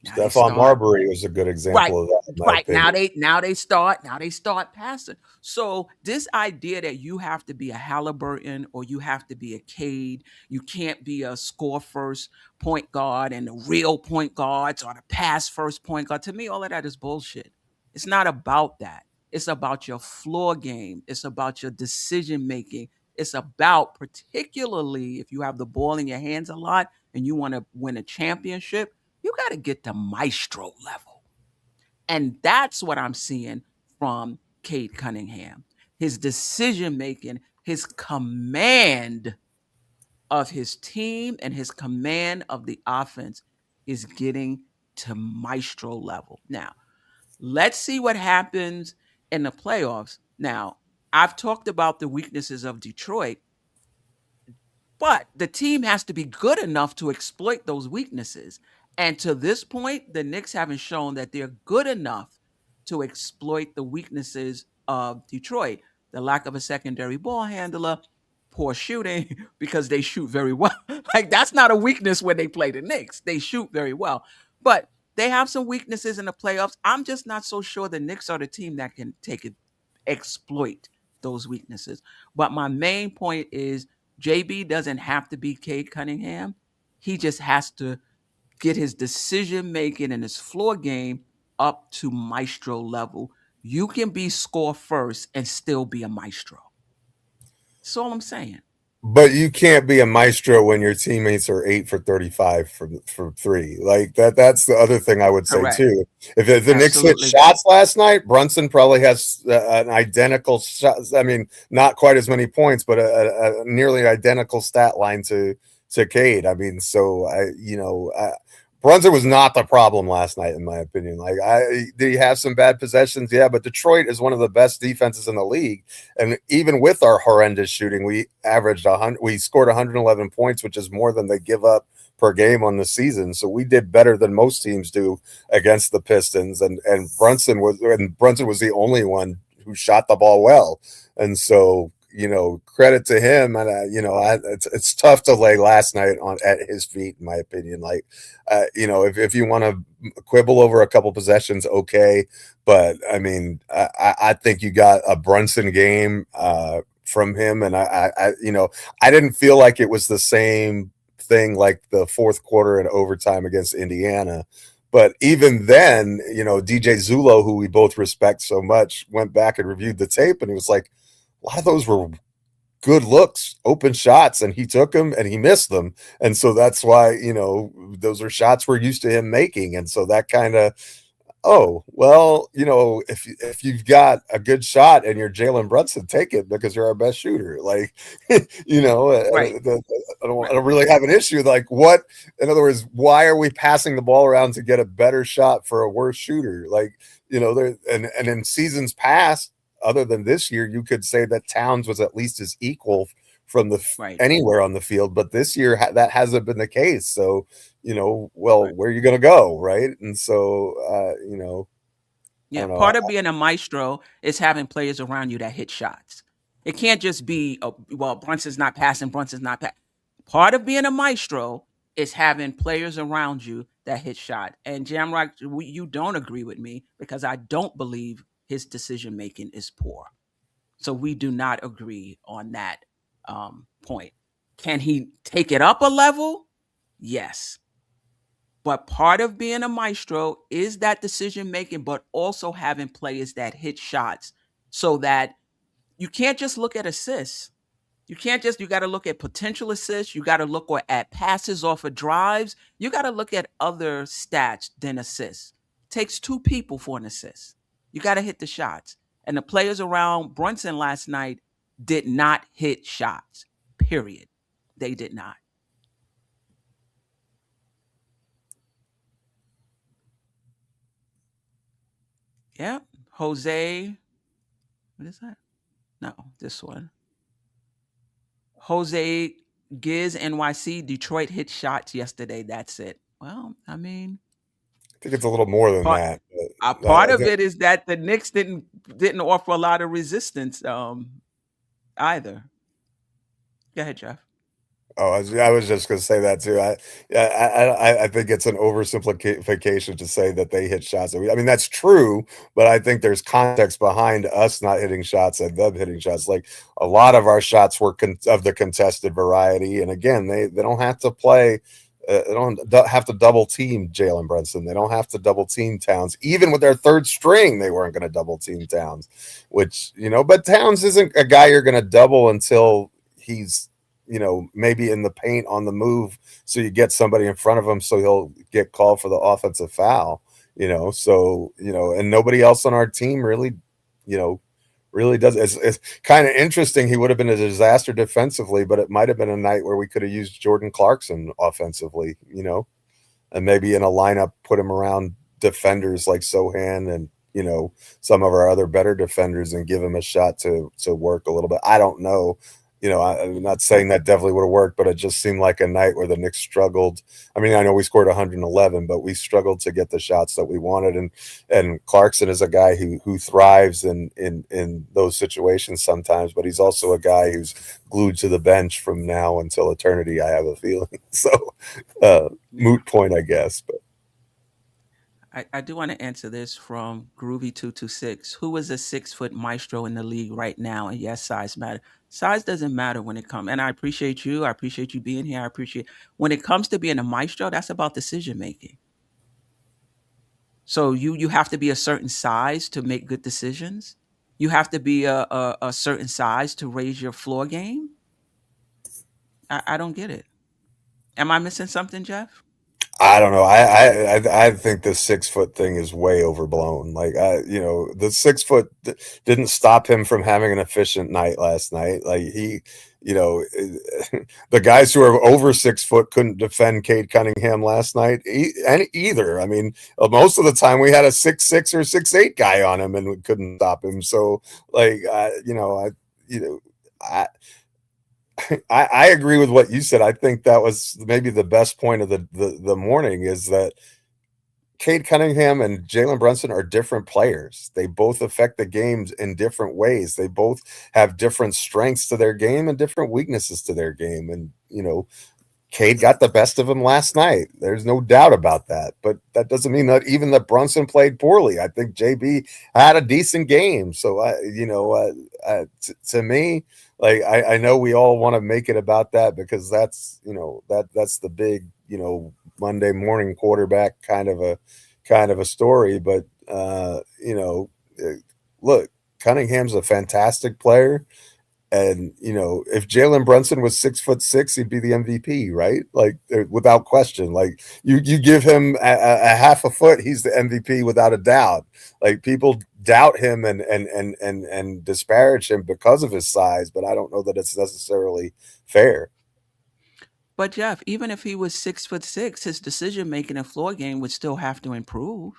Stephon Marbury was a good example of that. Right. Now they start passing. So this idea that you have to be a Halliburton or you have to be a Cade, you can't be a score first point guard and the real point guards or the pass first point guard. To me, all of that is bullshit. It's not about that. It's about your floor game. It's about your decision making. It's about, particularly if you have the ball in your hands a lot and you want to win a championship, you got to get to maestro level. And that's what I'm seeing from Cade Cunningham. His decision making, his command of his team, and his command of the offense is getting to maestro level. Now, let's see what happens in the playoffs. Now, I've talked about the weaknesses of Detroit, but the team has to be good enough to exploit those weaknesses. And to this point, the Knicks haven't shown that they're good enough to exploit the weaknesses of Detroit. The lack of a secondary ball handler, poor shooting, because they shoot very well. Like, that's not a weakness when they play the Knicks. They shoot very well. But they have some weaknesses in the playoffs. I'm just not so sure the Knicks are the team that can exploit those weaknesses. But my main point is JB doesn't have to be Cade Cunningham. He just has to get his decision making and his floor game up to maestro level. You can be score first and still be a maestro. That's all I'm saying. But you can't be a maestro when your teammates are 8 for 35 from three. Like that's the other thing I would say Correct. too. If the Knicks hit shots last night, Brunson probably has an identical shot. I mean, not quite as many points, but a nearly identical stat line to Cade. I mean, so Brunson was not the problem last night, in my opinion. Like, did he have some bad possessions? Yeah, but Detroit is one of the best defenses in the league, and even with our horrendous shooting, we averaged 100. We scored 111 points, which is more than they give up per game on the season. So we did better than most teams do against the Pistons, and Brunson was the only one who shot the ball well, and so. Credit to him, and it's tough to lay last night at his feet, in my opinion. Like, if you want to quibble over a couple possessions, okay, but I mean, I think you got a Brunson game from him, and I didn't feel like it was the same thing like the fourth quarter and overtime against Indiana. But even then, DJ Zulo, who we both respect so much, went back and reviewed the tape, and he was like, a lot of those were good looks, open shots, and he took them and he missed them. And so that's why, those are shots we're used to him making. And so that kind of, if you've got a good shot and you're Jalen Brunson, take it because you're our best shooter. Like, right. I don't really have an issue. Like, what, in other words, why are we passing the ball around to get a better shot for a worse shooter? Like, and in seasons past, other than this year, you could say that Towns was at least as equal from anywhere on the field, but this year that hasn't been the case. So, where are you going to go, right? And so, part of being a maestro is having players around you that hit shots. It can't just be, Brunson's not passing, Part of being a maestro is having players around you that hit shot. And Jamrock, you don't agree with me because I don't believe his decision making is poor. So we do not agree on that point. Can he take it up a level? Yes. But part of being a maestro is that decision making, but also having players that hit shots so that you can't just look at assists. You got to look at potential assists. You got to look at passes off of drives. You got to look at other stats than assists. It takes two people for an assist. You got to hit the shots. And the players around Brunson last night did not hit shots, period. They did not. Yeah. Jose. What is that? No, this one. Jose Giz NYC. Detroit hit shots yesterday. That's it. Well, I mean, I think it's a little more than that. Part of it is that the Knicks didn't offer a lot of resistance either. Go ahead, Geoff. Oh, I was just going to say that too. I think it's an oversimplification to say that they hit shots. I mean, that's true, but I think there's context behind us not hitting shots and them hitting shots. Like, a lot of our shots were of the contested variety, and again, they don't have to play. They don't have to double team Jalen Brunson. They don't have to double team Towns. Even with their third string, they weren't going to double team Towns. Which, but Towns isn't a guy you're going to double until he's, maybe in the paint on the move, so you get somebody in front of him so he'll get called for the offensive foul, and nobody else on our team really does. It's kind of interesting. He would have been a disaster defensively, but it might have been a night where we could have used Jordan Clarkson offensively, and maybe in a lineup, put him around defenders like Sohan and, some of our other better defenders and give him a shot to work a little bit. I don't know. I'm not saying that definitely would have worked, but it just seemed like a night where the Knicks struggled. I mean, I know we scored 111, but we struggled to get the shots that we wanted. And Clarkson is a guy who thrives in those situations sometimes, but he's also a guy who's glued to the bench from now until eternity, I have a feeling. So moot point, I guess. But I do want to answer this from Groovy226. Who is a 6-foot maestro in the league right now? And yes, size matter. Size doesn't matter when it comes. And I appreciate you. I appreciate you being here. I appreciate when it comes to being a maestro, that's about decision making. So you have to be a certain size to make good decisions. You have to be a certain size to raise your floor game. I don't get it. Am I missing something, Geoff? I don't know. I think the 6 foot thing is way overblown. Like the 6 foot didn't stop him from having an efficient night last night. Like the guys who are over 6 foot couldn't defend Cade Cunningham last night either. I mean, most of the time we had a 6'6" or 6'8" guy on him and we couldn't stop him. So like I agree with what you said. I think that was maybe the best point of the morning is that Cade Cunningham and Jalen Brunson are different players. They both affect the games in different ways. They both have different strengths to their game and different weaknesses to their game. And, Cade got the best of him last night. There's no doubt about that. But that doesn't mean that even that Brunson played poorly. I think JB had a decent game. So, to me, like I know we all want to make it about that because that's that's the big Monday morning quarterback kind of a story. But look, Cunningham's a fantastic player. And if Jalen Brunson was 6'6", he'd be the MVP, right? Like without question. Like you give him a half a foot, he's the MVP without a doubt. Like people doubt him and disparage him because of his size, but I don't know that it's necessarily fair. But Geoff, even if he was 6'6", his decision making and floor game would still have to improve.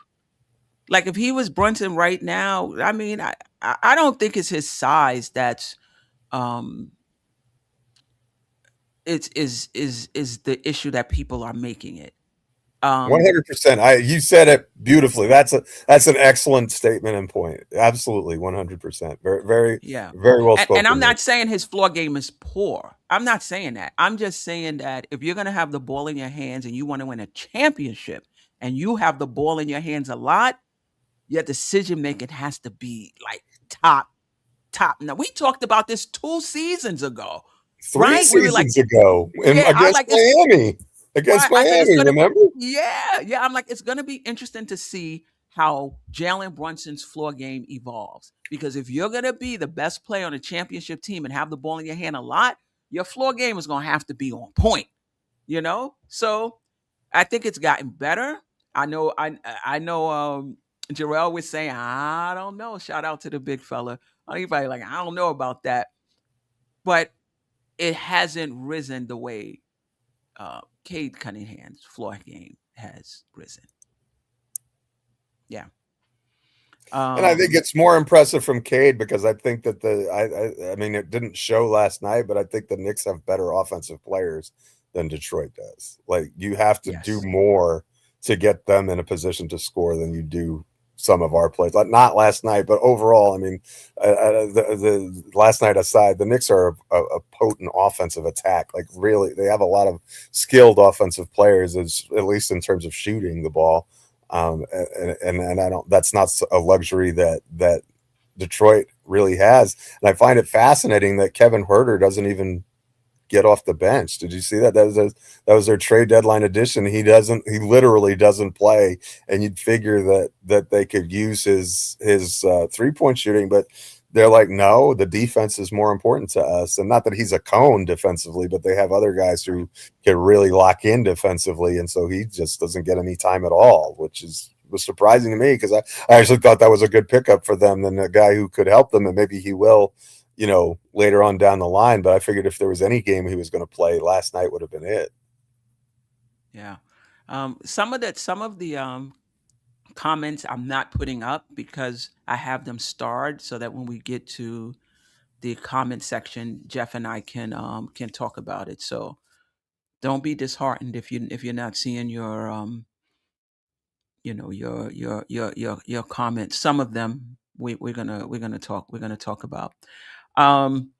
Like if he was Brunson right now, I mean, I don't think it's his size that's is the issue that people are making it. 100%. You said it beautifully. That's an excellent statement and point. Absolutely, 100%. Very, very, Yeah. very well spoken. And I'm not saying his floor game is poor. I'm not saying that. I'm just saying that if you're going to have the ball in your hands and you want to win a championship and you have the ball in your hands a lot, your decision making has to be like top. Now, we talked about this 2 seasons ago. Three seasons ago against Miami. Against Miami, remember? Yeah. I'm like, it's going to be interesting to see how Jalen Brunson's floor game evolves. Because if you're going to be the best player on a championship team and have the ball in your hand a lot, your floor game is going to have to be on point. So I think it's gotten better. I know Jerrell was saying, I don't know. Shout out to the big fella. Anybody like, I don't know about that. But it hasn't risen the way Cade Cunningham's floor game has risen. Yeah. And I think it's more impressive from Cade because I think that I mean, it didn't show last night, but I think the Knicks have better offensive players than Detroit does. Like you have to do more to get them in a position to score than you do some of our plays. Like not last night, but overall, I mean, the last night aside, the Knicks are a potent offensive attack. Like really, they have a lot of skilled offensive players, at least in terms of shooting the ball. And I don't. That's not a luxury that Detroit really has. And I find it fascinating that Kevin Huerter doesn't even get off the bench. Did you see that? That was their trade deadline edition. He literally doesn't play, and you'd figure that they could use his 3-point shooting, but they're like, no, the defense is more important to us. And not that he's a cone defensively, but they have other guys who can really lock in defensively, and so he just doesn't get any time at all, which was surprising to me because I actually thought that was a good pickup for them than a guy who could help them, and maybe he will later on down the line. But I figured if there was any game he was going to play, last night would have been it. Yeah. Some of the comments I'm not putting up because I have them starred so that when we get to the comment section, Geoff and I can talk about it. So don't be disheartened if you're not seeing your your comments. Some of them we're gonna talk about. Um,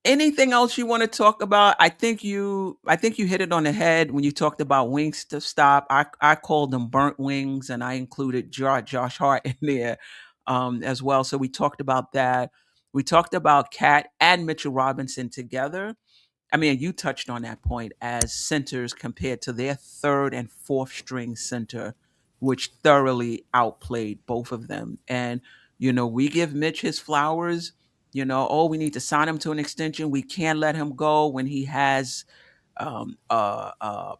Anything else you want to talk about? I think you hit it on the head when you talked about wings to stop. I called them burnt wings, and I included Josh Hart in there as well. So we talked about that. We talked about Cat and Mitchell Robinson together. I mean, you touched on that point as centers compared to their third and fourth string center, which thoroughly outplayed both of them. And, we give Mitch his flowers. Oh, we need to sign him to an extension. We can't let him go when he has um, uh, uh,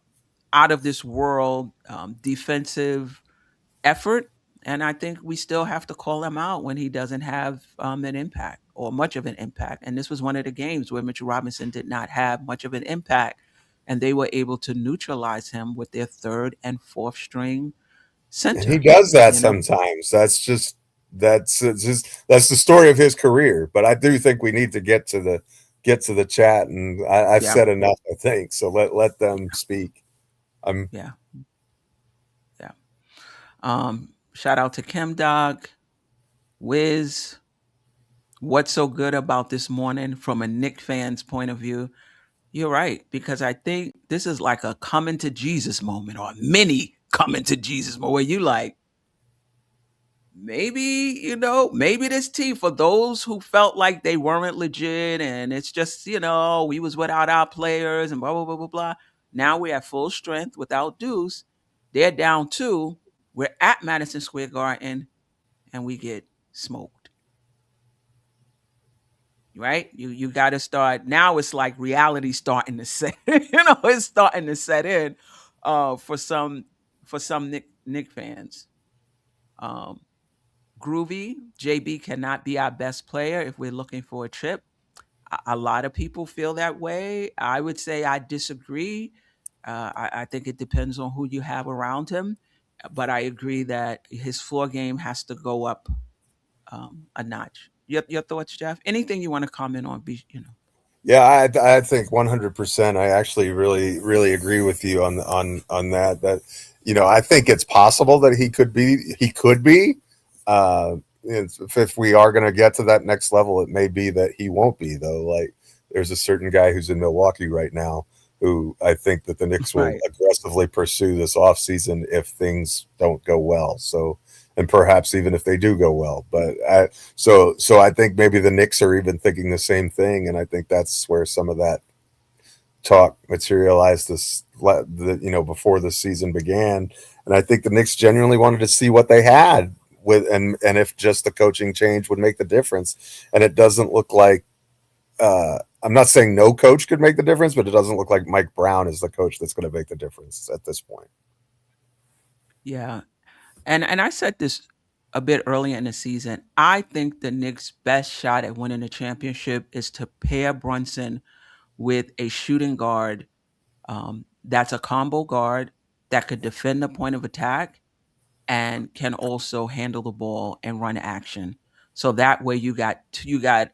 out of this world defensive effort. And I think we still have to call him out when he doesn't have an impact or much of an impact. And this was one of the games where Mitchell Robinson did not have much of an impact, and they were able to neutralize him with their third and fourth string And he center. does that You know, sometimes. That's that's the story of his career. But I do think we need to get to the chat, and I've yeah, said enough, I think. So let them speak. I'm yeah, yeah. Shout out to Kim Dog, Wiz. What's so good about this morning from a Knick fan's point of view? You're right, because I think this is like a coming to Jesus moment or a mini coming to Jesus moment where you like, maybe, maybe this team, for those who felt like they weren't legit and it's just, we was without our players and blah, blah, blah, blah, blah. Now we're at full strength without Deuce. They're down two. We're at Madison Square Garden and we get smoked. Right? You got to start now. It's like reality starting to set. It's starting to set in for some Knick fans. Um, Groovy JB cannot be our best player if we're looking for a chip. A lot of people feel that way. I would say I disagree. I think it depends on who you have around him, but I agree that his floor game has to go up a notch. Your thoughts, Geoff? Anything you want to comment on? Yeah, I think 100%. I actually really agree with you on that. That I think it's possible that he could be. If we are going to get to that next level, it may be that he won't be though. Like there's a certain guy who's in Milwaukee right now who I think that the Knicks will Right. aggressively pursue this offseason if things don't go well. So, and perhaps even if they do go well, but so I think maybe the Knicks are even thinking the same thing, and I think that's where some of that talk materialized before the season began, and I think the Knicks genuinely wanted to see what they had with and if just the coaching change would make the difference, and it doesn't look like. I'm not saying no coach could make the difference, but it doesn't look like Mike Brown is the coach that's going to make the difference at this point. Yeah. And I said this a bit earlier in the season. I think the Knicks' best shot at winning the championship is to pair Brunson with a shooting guard that's a combo guard that could defend the point of attack and can also handle the ball and run action. So that way you got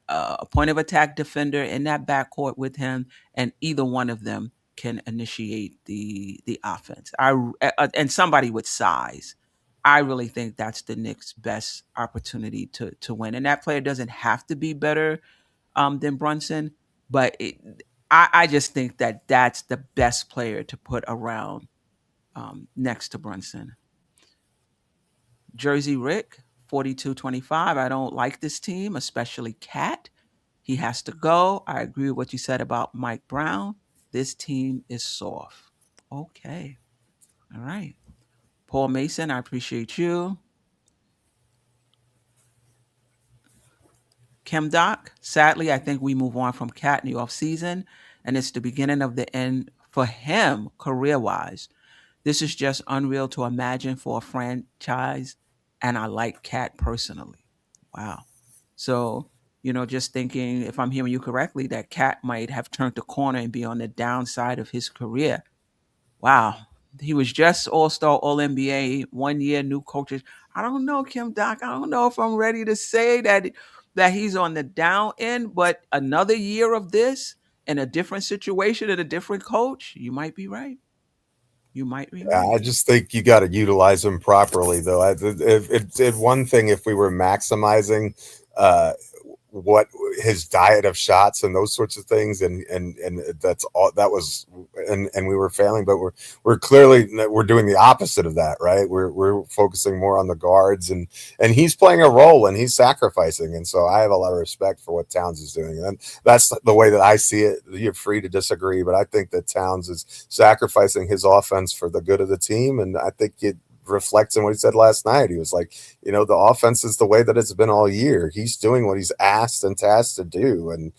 a point of attack defender in that backcourt with him, and either one of them can initiate the offense. And somebody with size. I really think that's the Knicks' best opportunity to win, and that player doesn't have to be better than Brunson, but I just think that that's the best player to put around next to Brunson. Jersey Rick, 4225. I don't like this team, especially Cat. He has to go. I agree with what you said about Mike Brown. This team is soft. Okay. All right. Paul Mason, I appreciate you. Kim Doc, sadly, I think we move on from Cat in the offseason, and it's the beginning of the end for him career wise. This is just unreal to imagine for a franchise, and I like Cat personally. Wow. So, just thinking, if I'm hearing you correctly, that Cat might have turned the corner and be on the downside of his career. Wow. He was just All Star, All NBA, 1 year, new coaches. I don't know, Kim Doc. I don't know if I'm ready to say that he's on the down end, but another year of this in a different situation and a different coach, you might be right. You might be Yeah, right. I just think you got to utilize him properly, though. If one thing, if we were maximizing uh, what his diet of shots and those sorts of things, and that's all that was, and we were failing, but we're clearly we're doing the opposite of that, right? We're focusing more on the guards, and he's playing a role and he's sacrificing, and so I have a lot of respect for what Towns is doing, and that's the way that I see it. You're free to disagree, but I think that Towns is sacrificing his offense for the good of the team, and I think it reflects in what he said last night. He was like, the offense is the way that it's been all year. He's doing what he's asked and tasked to do. And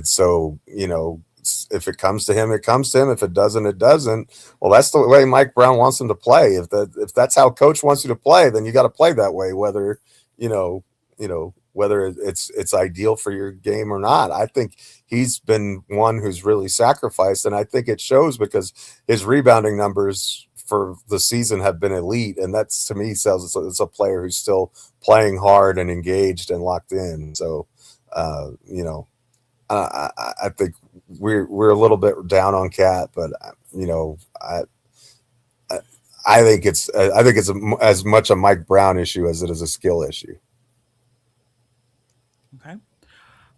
so, if it comes to him, it comes to him. If it doesn't, it doesn't. Well, that's the way Mike Brown wants him to play. If that's how coach wants you to play, then you got to play that way, whether, whether it's ideal for your game or not. I think he's been one who's really sacrificed. And I think it shows because his rebounding numbers for the season have been elite, and that's, to me, says it's a player who's still playing hard and engaged and locked in. So, I think we're a little bit down on Cat, but I think it's as much a Mike Brown issue as it is a skill issue. Okay,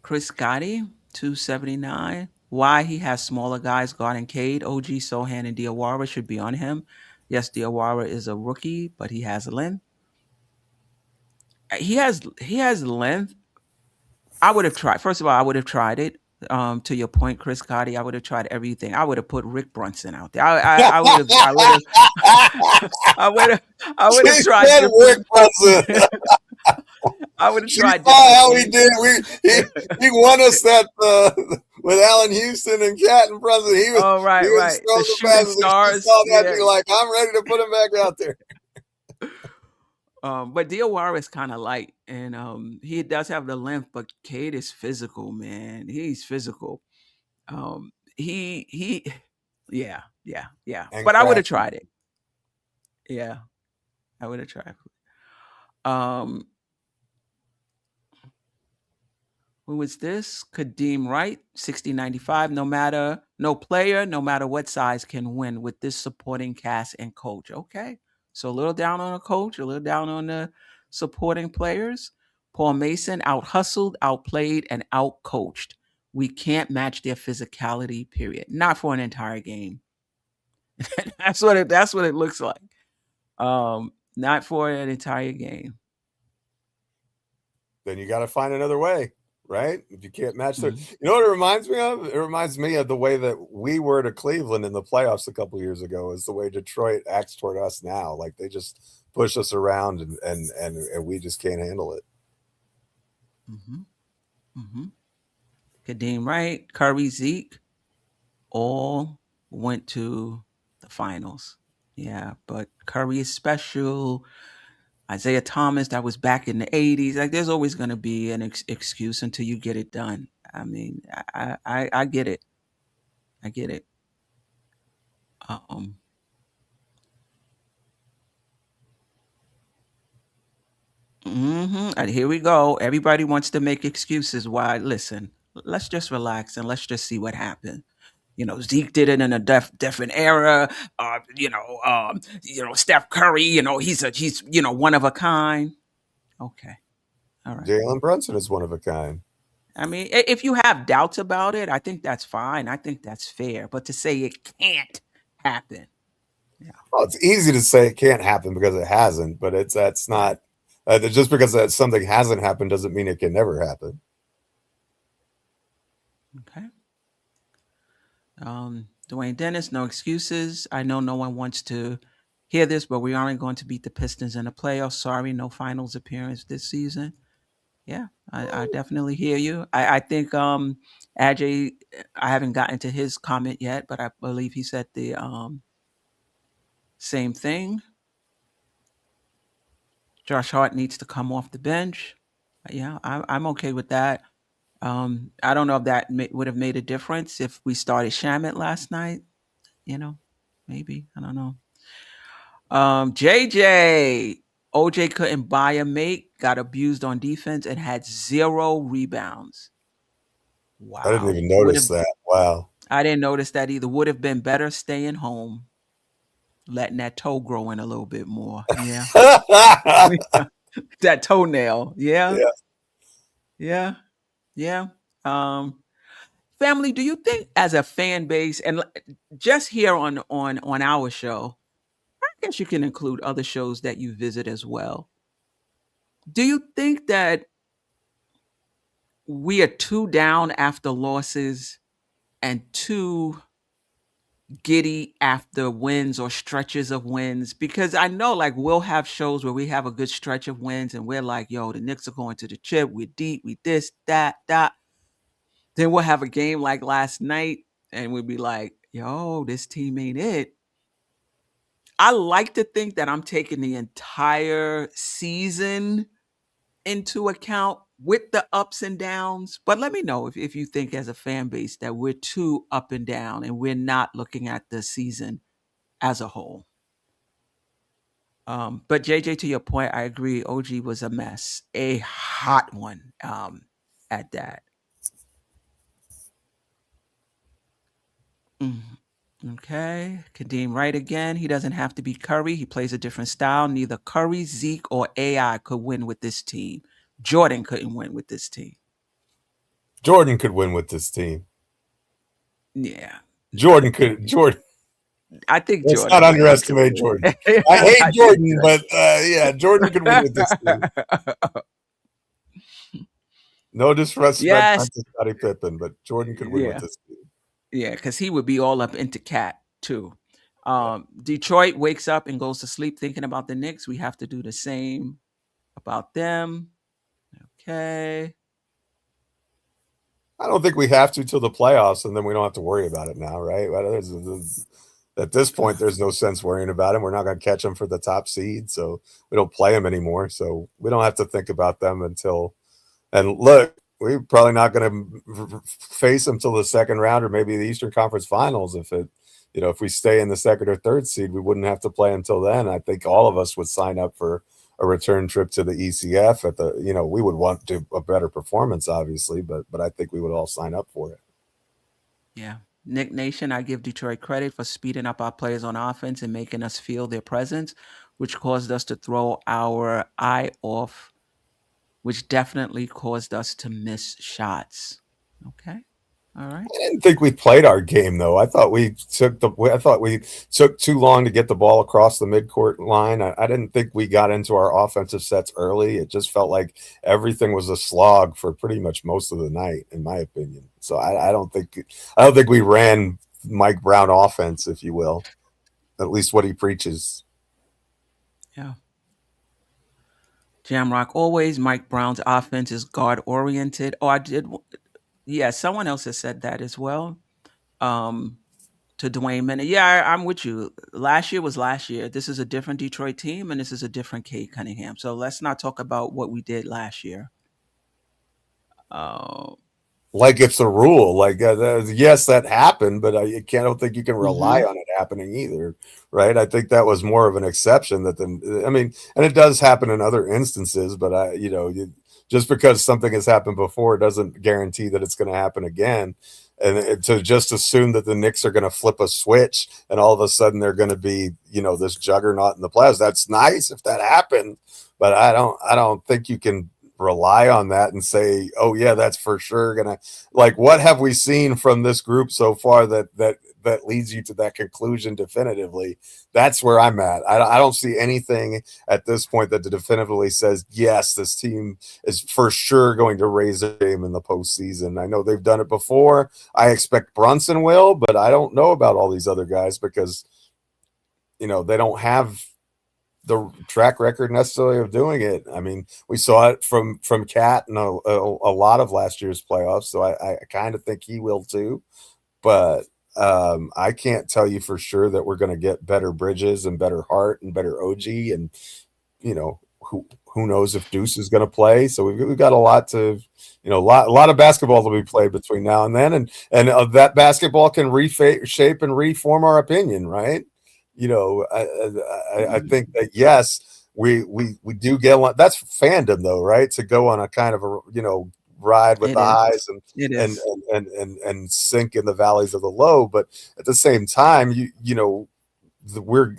Chris Gotti, 279. Why he has smaller guys guarding Cade, OG, Sohan, and Diawara should be on him. Yes, Diawara is a rookie, but he has length. He has length. I would have tried. First of all, I would have tried it. To your point, Chris Gotti, I would have tried everything. I would have put Rick Brunson out there. I would have. I would have tried Rick Brunson. I would have tried. How he did. He won us that with Allen Houston and Cat and Brunson. He was right. The shooting stars. You're like, I'm ready to put him back out there. But Diawara is kind of light, and he does have the length. But Cade is physical, man. He's physical. Yeah. And But I would have tried it. Yeah, I would have tried. Who is this? Kadeem Wright, 6095. No player, no matter what size, can win with this supporting cast and coach. Okay. So a little down on a coach, a little down on the supporting players. Paul Mason, out hustled, outplayed, and out coached. We can't match their physicality, period. Not for an entire game. That's what it looks like. Not for an entire game. Then you got to find another way. Right? If you can't match their, you know what it reminds me of? It reminds me of the way that we were to Cleveland in the playoffs a couple of years ago, is the way Detroit acts toward us now. Like they just push us around and we just can't handle it. Kadeem Wright, Curry, Zeke, all went to the finals. Yeah, but Curry is special. Isaiah Thomas, that was back in the 80s. Like, there's always going to be an excuse until you get it done. I mean, I get it. I get it. And here we go. Everybody wants to make excuses. Why? Listen, let's just relax and let's just see what happened. Zeke did it in a different era. Steph Curry, he's one of a kind. Okay. All right. Jalen Brunson is one of a kind. I mean, if you have doubts about it, I think that's fine. I think that's fair. But to say it can't happen. Yeah. Well, it's easy to say it can't happen because it hasn't, but that's not just because something hasn't happened doesn't mean it can never happen. Okay. Dwayne Dennis, no excuses. I know no one wants to hear this, but we aren't going to beat the Pistons in the playoffs. Sorry, no finals appearance this season. Yeah, I definitely hear you. I think Ajay, I haven't gotten to his comment yet, but I believe he said the same thing. Josh Hart needs to come off the bench. Yeah, I'm okay with that. I don't know if that would have made a difference if we started Shamet last night. Maybe. I don't know. JJ, OJ couldn't buy a mate, got abused on defense, and had 0 rebounds. Wow. I didn't even notice that. Wow. I didn't notice that either. Would have been better staying home, letting that toe grow in a little bit more. Yeah. That toenail. Yeah. Yeah. Yeah. Family, do you think as a fan base, and just here on our show, I guess you can include other shows that you visit as well. Do you think that we are too down after losses and too giddy after wins or stretches of wins? Because I know, like, we'll have shows where we have a good stretch of wins and we're like, yo, the Knicks are going to the chip, we're deep, we this, that. Then we'll have a game like last night and we'll be like, yo, this team ain't it. I like to think that I'm taking the entire season into account with the ups and downs. But let me know if you think as a fan base that we're too up and down and we're not looking at the season as a whole. But JJ, to your point, I agree. OG was a mess, a hot one at that. Okay. Kadeem right again. He doesn't have to be Curry. He plays a different style. Neither Curry, Zeke, or AI could win with this team. Jordan couldn't win with this team. Jordan could win with this team. Yeah. Jordan could. Jordan. I think Let's Jordan. not underestimate Jordan. I hate Jordan, but yeah, Jordan could win with this team. No disrespect to Scottie Pippen, but Jordan could win with this team. Yeah, because he would be all up into Cat too. Detroit wakes up and goes to sleep thinking about the Knicks. We have to do the same about them. Okay. I don't think we have to till the playoffs, and then we don't have to worry about it now, right? At this point, there's no sense worrying about them. We're not going to catch them for the top seed, so we don't play them anymore. So we don't have to think about them until. And look, we're probably not going to face them till the second round or maybe the Eastern Conference Finals. If we stay in the second or third seed, we wouldn't have to play until then. I think all of us would sign up for a return trip to the ECF we would want to a better performance, obviously, but I think we would all sign up for it. Yeah. Knick Nation, I give Detroit credit for speeding up our players on offense and making us feel their presence, which caused us to throw our eye off, which definitely caused us to miss shots. Okay. All right. I didn't think we played our game though. I thought we took too long to get the ball across the midcourt line. I didn't think we got into our offensive sets early. It just felt like everything was a slog for pretty much most of the night, in my opinion. So I don't think we ran Mike Brown offense, if you will, at least what he preaches. Yeah. Jamrock, always Mike Brown's offense is guard oriented. Oh, I did. Yeah, someone else has said that as well. To Dwayne Minute. Yeah, I'm with you. Last year was last year. This is a different Detroit team, and this is a different Cade Cunningham. So let's not talk about what we did last year. Like it's a rule. Like, yes, that happened, but I don't think you can rely on it happening either, right? I think that was more of an exception and it does happen in other instances, but just because something has happened before doesn't guarantee that it's going to happen again. And to just assume that the Knicks are going to flip a switch and all of a sudden they're going to be, this juggernaut in the playoffs. That's nice if that happened, but I don't think you can rely on that and say, oh yeah, that's for sure gonna, like, what have we seen from this group so far that leads you to that conclusion definitively? That's where I'm at. I don't see anything at this point that definitively says, yes, this team is for sure going to raise a game in the postseason. I know they've done it before. I expect Brunson will, but I don't know about all these other guys because they don't have the track record necessarily of doing it. I mean, we saw it from Cat in a lot of last year's playoffs, so I kind of think he will too. But I can't tell you for sure that we're going to get better Bridges and better Hart and better OG, and who knows if Deuce is going to play. So we've got a lot to, a lot of basketball to be played between now and then, and that basketball can reshape and reform our opinion, right? I think that, yes, we do get one. That's fandom though, right? To go on a kind of a ride with It the is. highs It and is. and sink in the valleys of the low. But at the same time, we're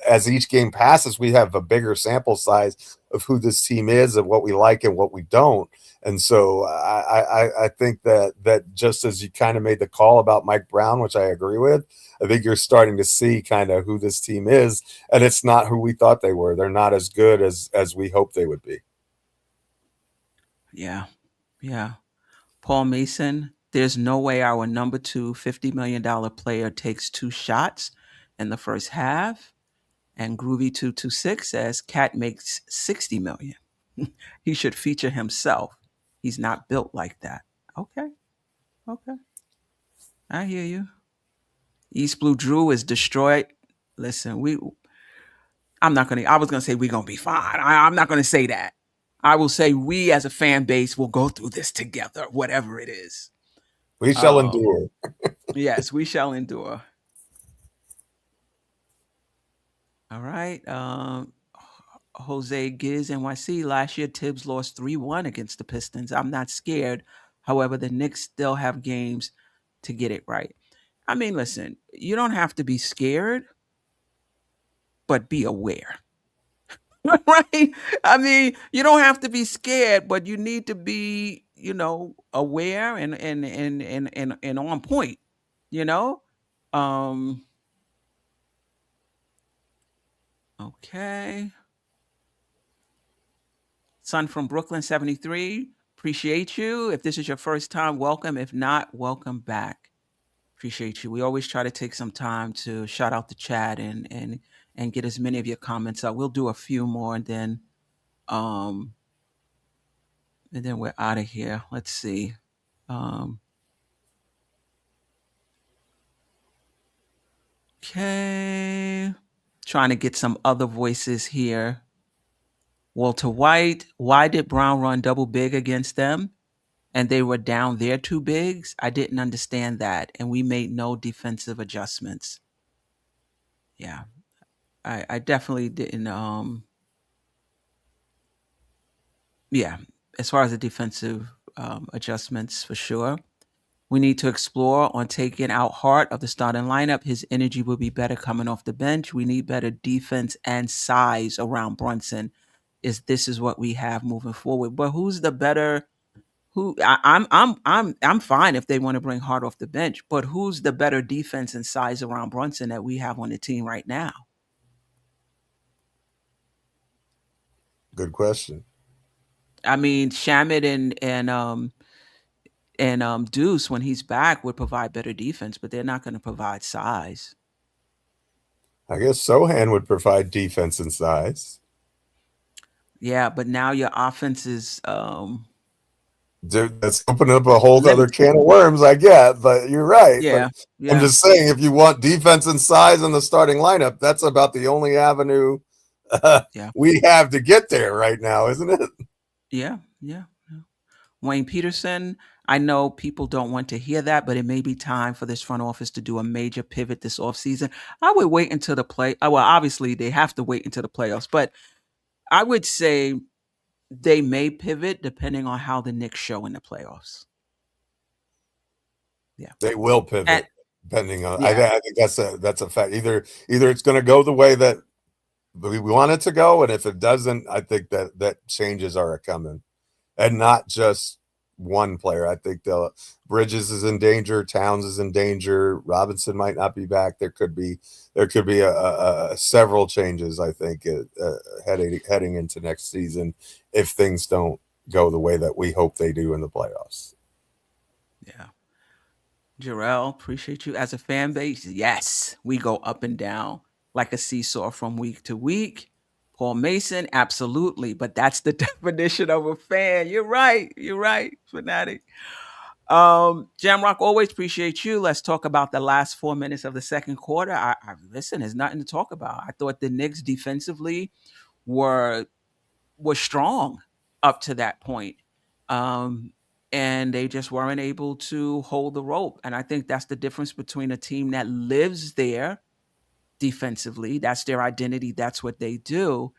as each game passes, we have a bigger sample size of who this team is and what we like and what we don't. And so I think that just as you kind of made the call about Mike Brown, which I agree with, I think you're starting to see kind of who this team is, and it's not who we thought they were. They're not as good as we hoped they would be. Yeah. Yeah. Paul Mason, there's no way our number two $50 million player takes 2 shots in the first half. And Groovy226 says Cat makes 60 million. He should feature himself. He's not built like that. Okay. Okay. I hear you. East Blue Drew is destroyed. Listen, I was gonna say we're gonna be fine. I'm not gonna say that. I will say we as a fan base will go through this together, whatever it is. We shall endure. Yes, we shall endure. All right. Jose Giz NYC, last year Tibbs lost 3-1 against the Pistons. I'm not scared. However, the Knicks still have games to get it right. I mean, listen, you don't have to be scared, but be aware. Right? I mean, you don't have to be scared, but you need to be, aware and on point, you know? Okay. Son from Brooklyn 73, appreciate you. If this is your first time, welcome. If not, welcome back. Appreciate you. We always try to take some time to shout out the chat and get as many of your comments out. We'll do a few more and then we're out of here. Let's see. Okay. Trying to get some other voices here. Walter White, why did Brown run double big against them? And they were down their 2 bigs? I didn't understand that. And we made no defensive adjustments. Yeah. I definitely didn't yeah, as far as the defensive adjustments, for sure. We need to explore on taking out Hart of the starting lineup. His energy will be better coming off the bench. We need better defense and size around Brunson. This is what we have moving forward. But who's the better? I'm fine if they want to bring Hart off the bench. But who's the better defense and size around Brunson that we have on the team right now? Good question. I mean, Shamit and Deuce, when he's back, would provide better defense, but they're not going to provide size. I guess Sohan would provide defense and size. Yeah, but now your offense is Dude, that's opening up a whole other can of worms, I get, but you're right. Yeah, But yeah. I'm just saying, if you want defense and size in the starting lineup, that's about the only avenue we have to get there right now, isn't it? Yeah. Wayne Peterson, I know people don't want to hear that, but it may be time for this front office to do a major pivot this offseason. I would wait until well, obviously they have to wait until the playoffs, but I would say they may pivot depending on how the Knicks show in the playoffs. Yeah, they will pivot depending on. Yeah. I think that's a fact. Either it's going to go the way that we want it to go, and if it doesn't, I think that changes are coming, and not just one player. I think Bridges is in danger, Towns is in danger, Robinson might not be back. There could be a several changes, I think, heading into next season if things don't go the way that we hope they do in the playoffs. Yeah. Jerrell, appreciate you. As a fan base, yes, we go up and down like a seesaw from week to week. Paul Mason, absolutely, but that's the definition of a fan. You're right, fanatic. Jamrock, always appreciate you. Let's talk about the last 4 minutes of the second quarter. Listen, there's nothing to talk about. I thought the Knicks defensively were strong up to that point. And they just weren't able to hold the rope. And I think that's the difference between a team that lives there defensively. That's their identity. That's what they do.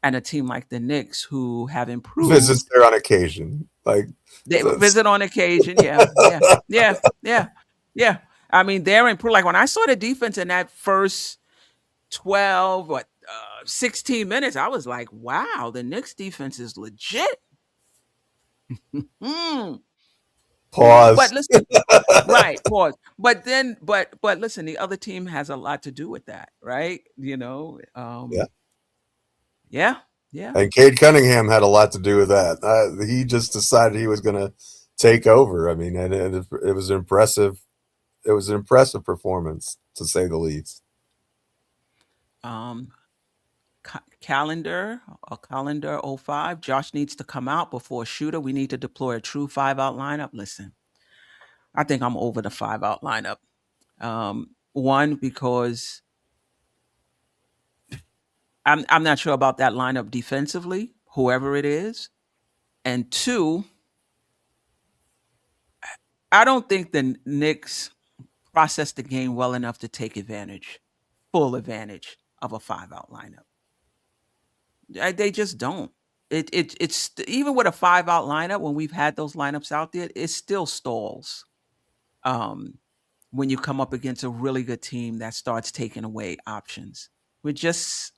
and a team like the Knicks who have Visits improved. there on occasion. Like They visit on occasion. Yeah, yeah, yeah, yeah, yeah. I mean, they're improved. Like when I saw the defense in that first 12 or 16 minutes, I was like, wow, the Knicks defense is legit. Mm. But pause. listen, right, pause. But then, but listen, the other team has a lot to do with that, right? Yeah. Yeah, yeah. And Cade Cunningham had a lot to do with that. He just decided he was going to take over. I mean, and it was impressive. It was an impressive performance, to say the least. Um, calendar, a calendar 05. Josh needs to come out before a shooter. We need to deploy a true 5-out lineup. Listen, I think I'm over the 5-out lineup. One, because I'm not sure about that lineup defensively, whoever it is. And two, I don't think the Knicks process the game well enough to take full advantage of a 5-out lineup. They just don't. It's even with a 5-out lineup, when we've had those lineups out there, it still stalls. Um, when you come up against a really good team that starts taking away options. We're just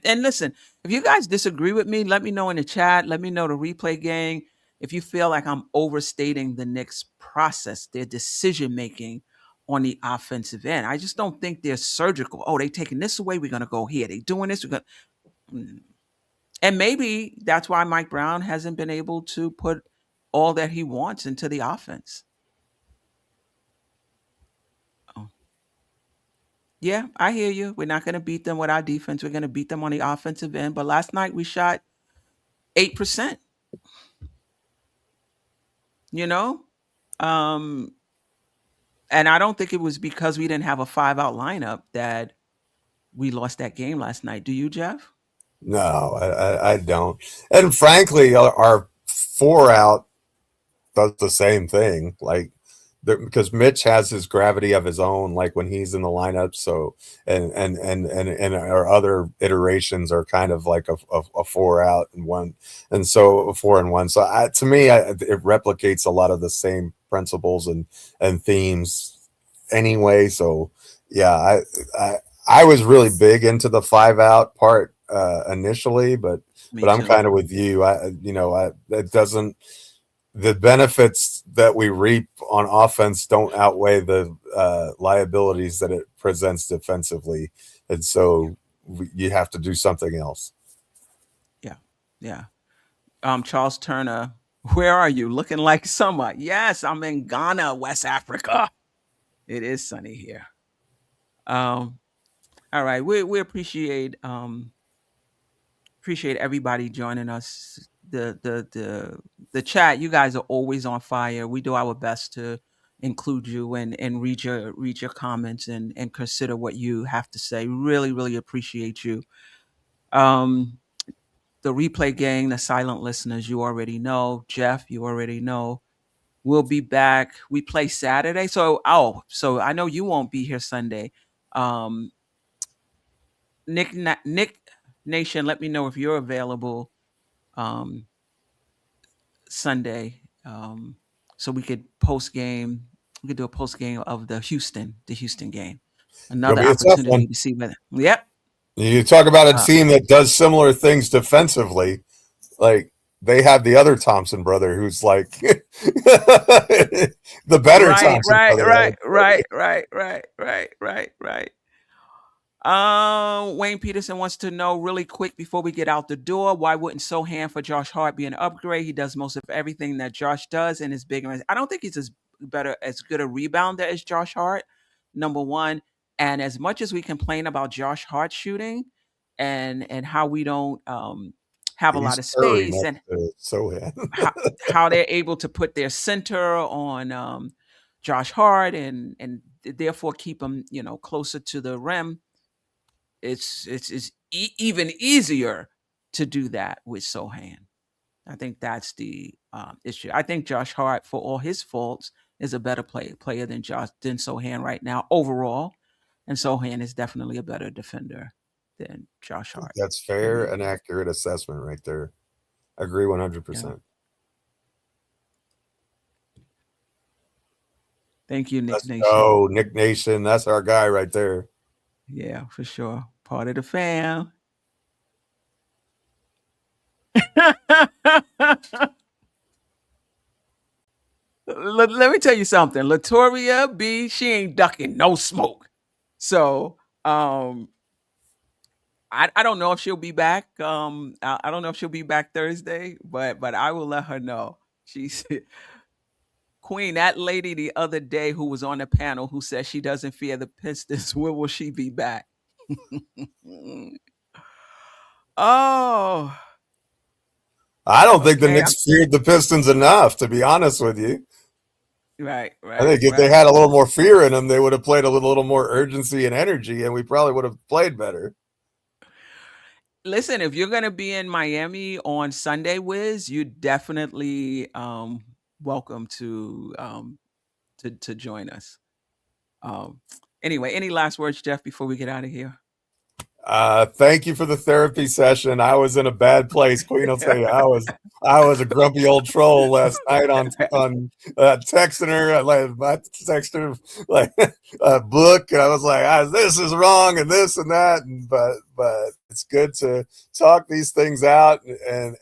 and listen, if you guys disagree with me, let me know in the chat. Let me know the replay gang. If you feel like I'm overstating the Knicks process, their decision making on the offensive end, I just don't think they're surgical. Oh, they taking this away. We're gonna go here. They doing this. We're gonna, and maybe that's why Mike Brown hasn't been able to put all that he wants into the offense. Oh. Yeah, I hear you. We're not going to beat them with our defense. We're going to beat them on the offensive end. But last night we shot 8%, you know? Um, and I don't think it was because we didn't have a 5-out lineup that we lost that game last night. Do you, Geoff? No, I don't. And frankly, our 4-out does the same thing. Like, because Mitch has his gravity of his own, like when he's in the lineup. So, and our other iterations are kind of like a 4-out and one, and so a 4-and-1. So, to me, it replicates a lot of the same principles and themes anyway. So, yeah, I was really big into the 5-out part initially, but Me I'm too. kind of with you. It doesn't, the benefits that we reap on offense don't outweigh the liabilities that it presents defensively, and Yeah. so you have to do something else. Yeah. Yeah. Charles Turner, where are you? Looking like summer. Yes, I'm in Ghana, West Africa. It is sunny here. Um, all right. We appreciate everybody joining us. The chat, you guys are always on fire. We do our best to include you and read your comments and consider what you have to say. Really, really appreciate you. Um, the replay gang, the silent listeners, you already know. Geoff, you already know. We'll be back. We play Saturday. So I know you won't be here Sunday. Um, Nick Nation, let me know if you're available um, Sunday, so we could post game. We could do a post game of the Houston game. Gonna Another be a tough opportunity one. to see whether. Yep. You talk about a Uh, team that does similar things defensively, like they have the other Thompson brother who's like the better right, Thompson right, brother, I right, would say. right, right, right, right, right, right. Wayne Peterson wants to know really quick before we get out the door, why wouldn't Sohan for Josh Hart be an upgrade? He does most of everything that Josh does and is big. I don't think he's as good a rebounder as Josh Hart, number one. And as much as we complain about Josh Hart shooting and how we don't have a lot He's of Curry space, next and to Sohan. how they're able to put their center on Josh Hart and therefore keep him, closer to the rim. It's even easier to do that with Sohan. I think that's the issue. I think Josh Hart, for all his faults, is a better player than Sohan right now overall, and Sohan is definitely a better defender. than Josh Hart. That's fair and accurate assessment right there. I agree 100%. Thank you, Nick Let's Nation. go, Nick Nation. That's our guy right there. Yeah, for sure. Part of the fam. Let me tell you something. Latoria B, she ain't ducking no smoke. So I don't know if she'll be back. I don't know if she'll be back Thursday, but I will let her know. She's Queen, that lady the other day who was on the panel who said she doesn't fear the Pistons. When will she be back? Oh, I don't think the Knicks feared the Pistons enough, to be honest with you. Right. I think if they had a little more fear in them, they would have played a little more urgency and energy, and we probably would have played better. Listen, if you're going to be in Miami on Sunday, Wiz, you definitely welcome to join us. Anyway, any last words, Geoff, before we get out of here? Thank you for the therapy session. I was in a bad place, Queen. I'll tell you, I was a grumpy old troll last night on texting her. I texted her like a book, and I was like, "This is wrong," and this and that. But it's good to talk these things out and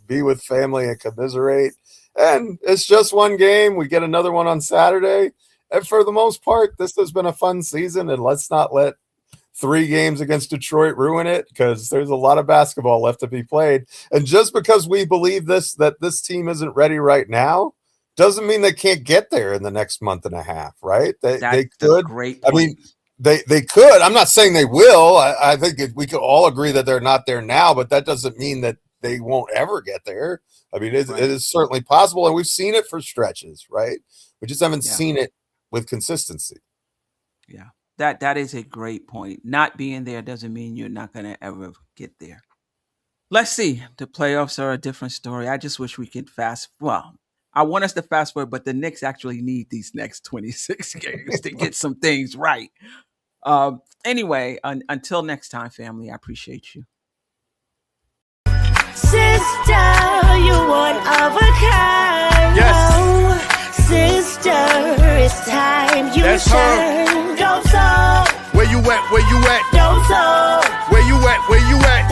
be with family and commiserate. And it's just one game. We get another one on Saturday. And for the most part, this has been a fun season. And let's not let 3 games against Detroit ruin it, because there's a lot of basketball left to be played. And just because we believe that this team isn't ready right now doesn't mean they can't get there in the next month and a half, right? They could. Great point. I mean, they could. I'm not saying they will. I think we could all agree that they're not there now, but that doesn't mean that they won't ever get there. I mean, it is certainly possible, and we've seen it for stretches, right? We just haven't seen it with consistency. Yeah. That is a great point. Not being there doesn't mean you're not going to ever get there. Let's see. The playoffs are a different story. I just wish we could I want us to fast forward, but the Knicks actually need these next 26 games to get some things right. Anyway, until next time, family, I appreciate you. Sister, you're one of a kind. Yes. Sister, it's time you That's shine. Dope Soul. Where you at? Where you at? Dope Soul. Where you at? Where you at?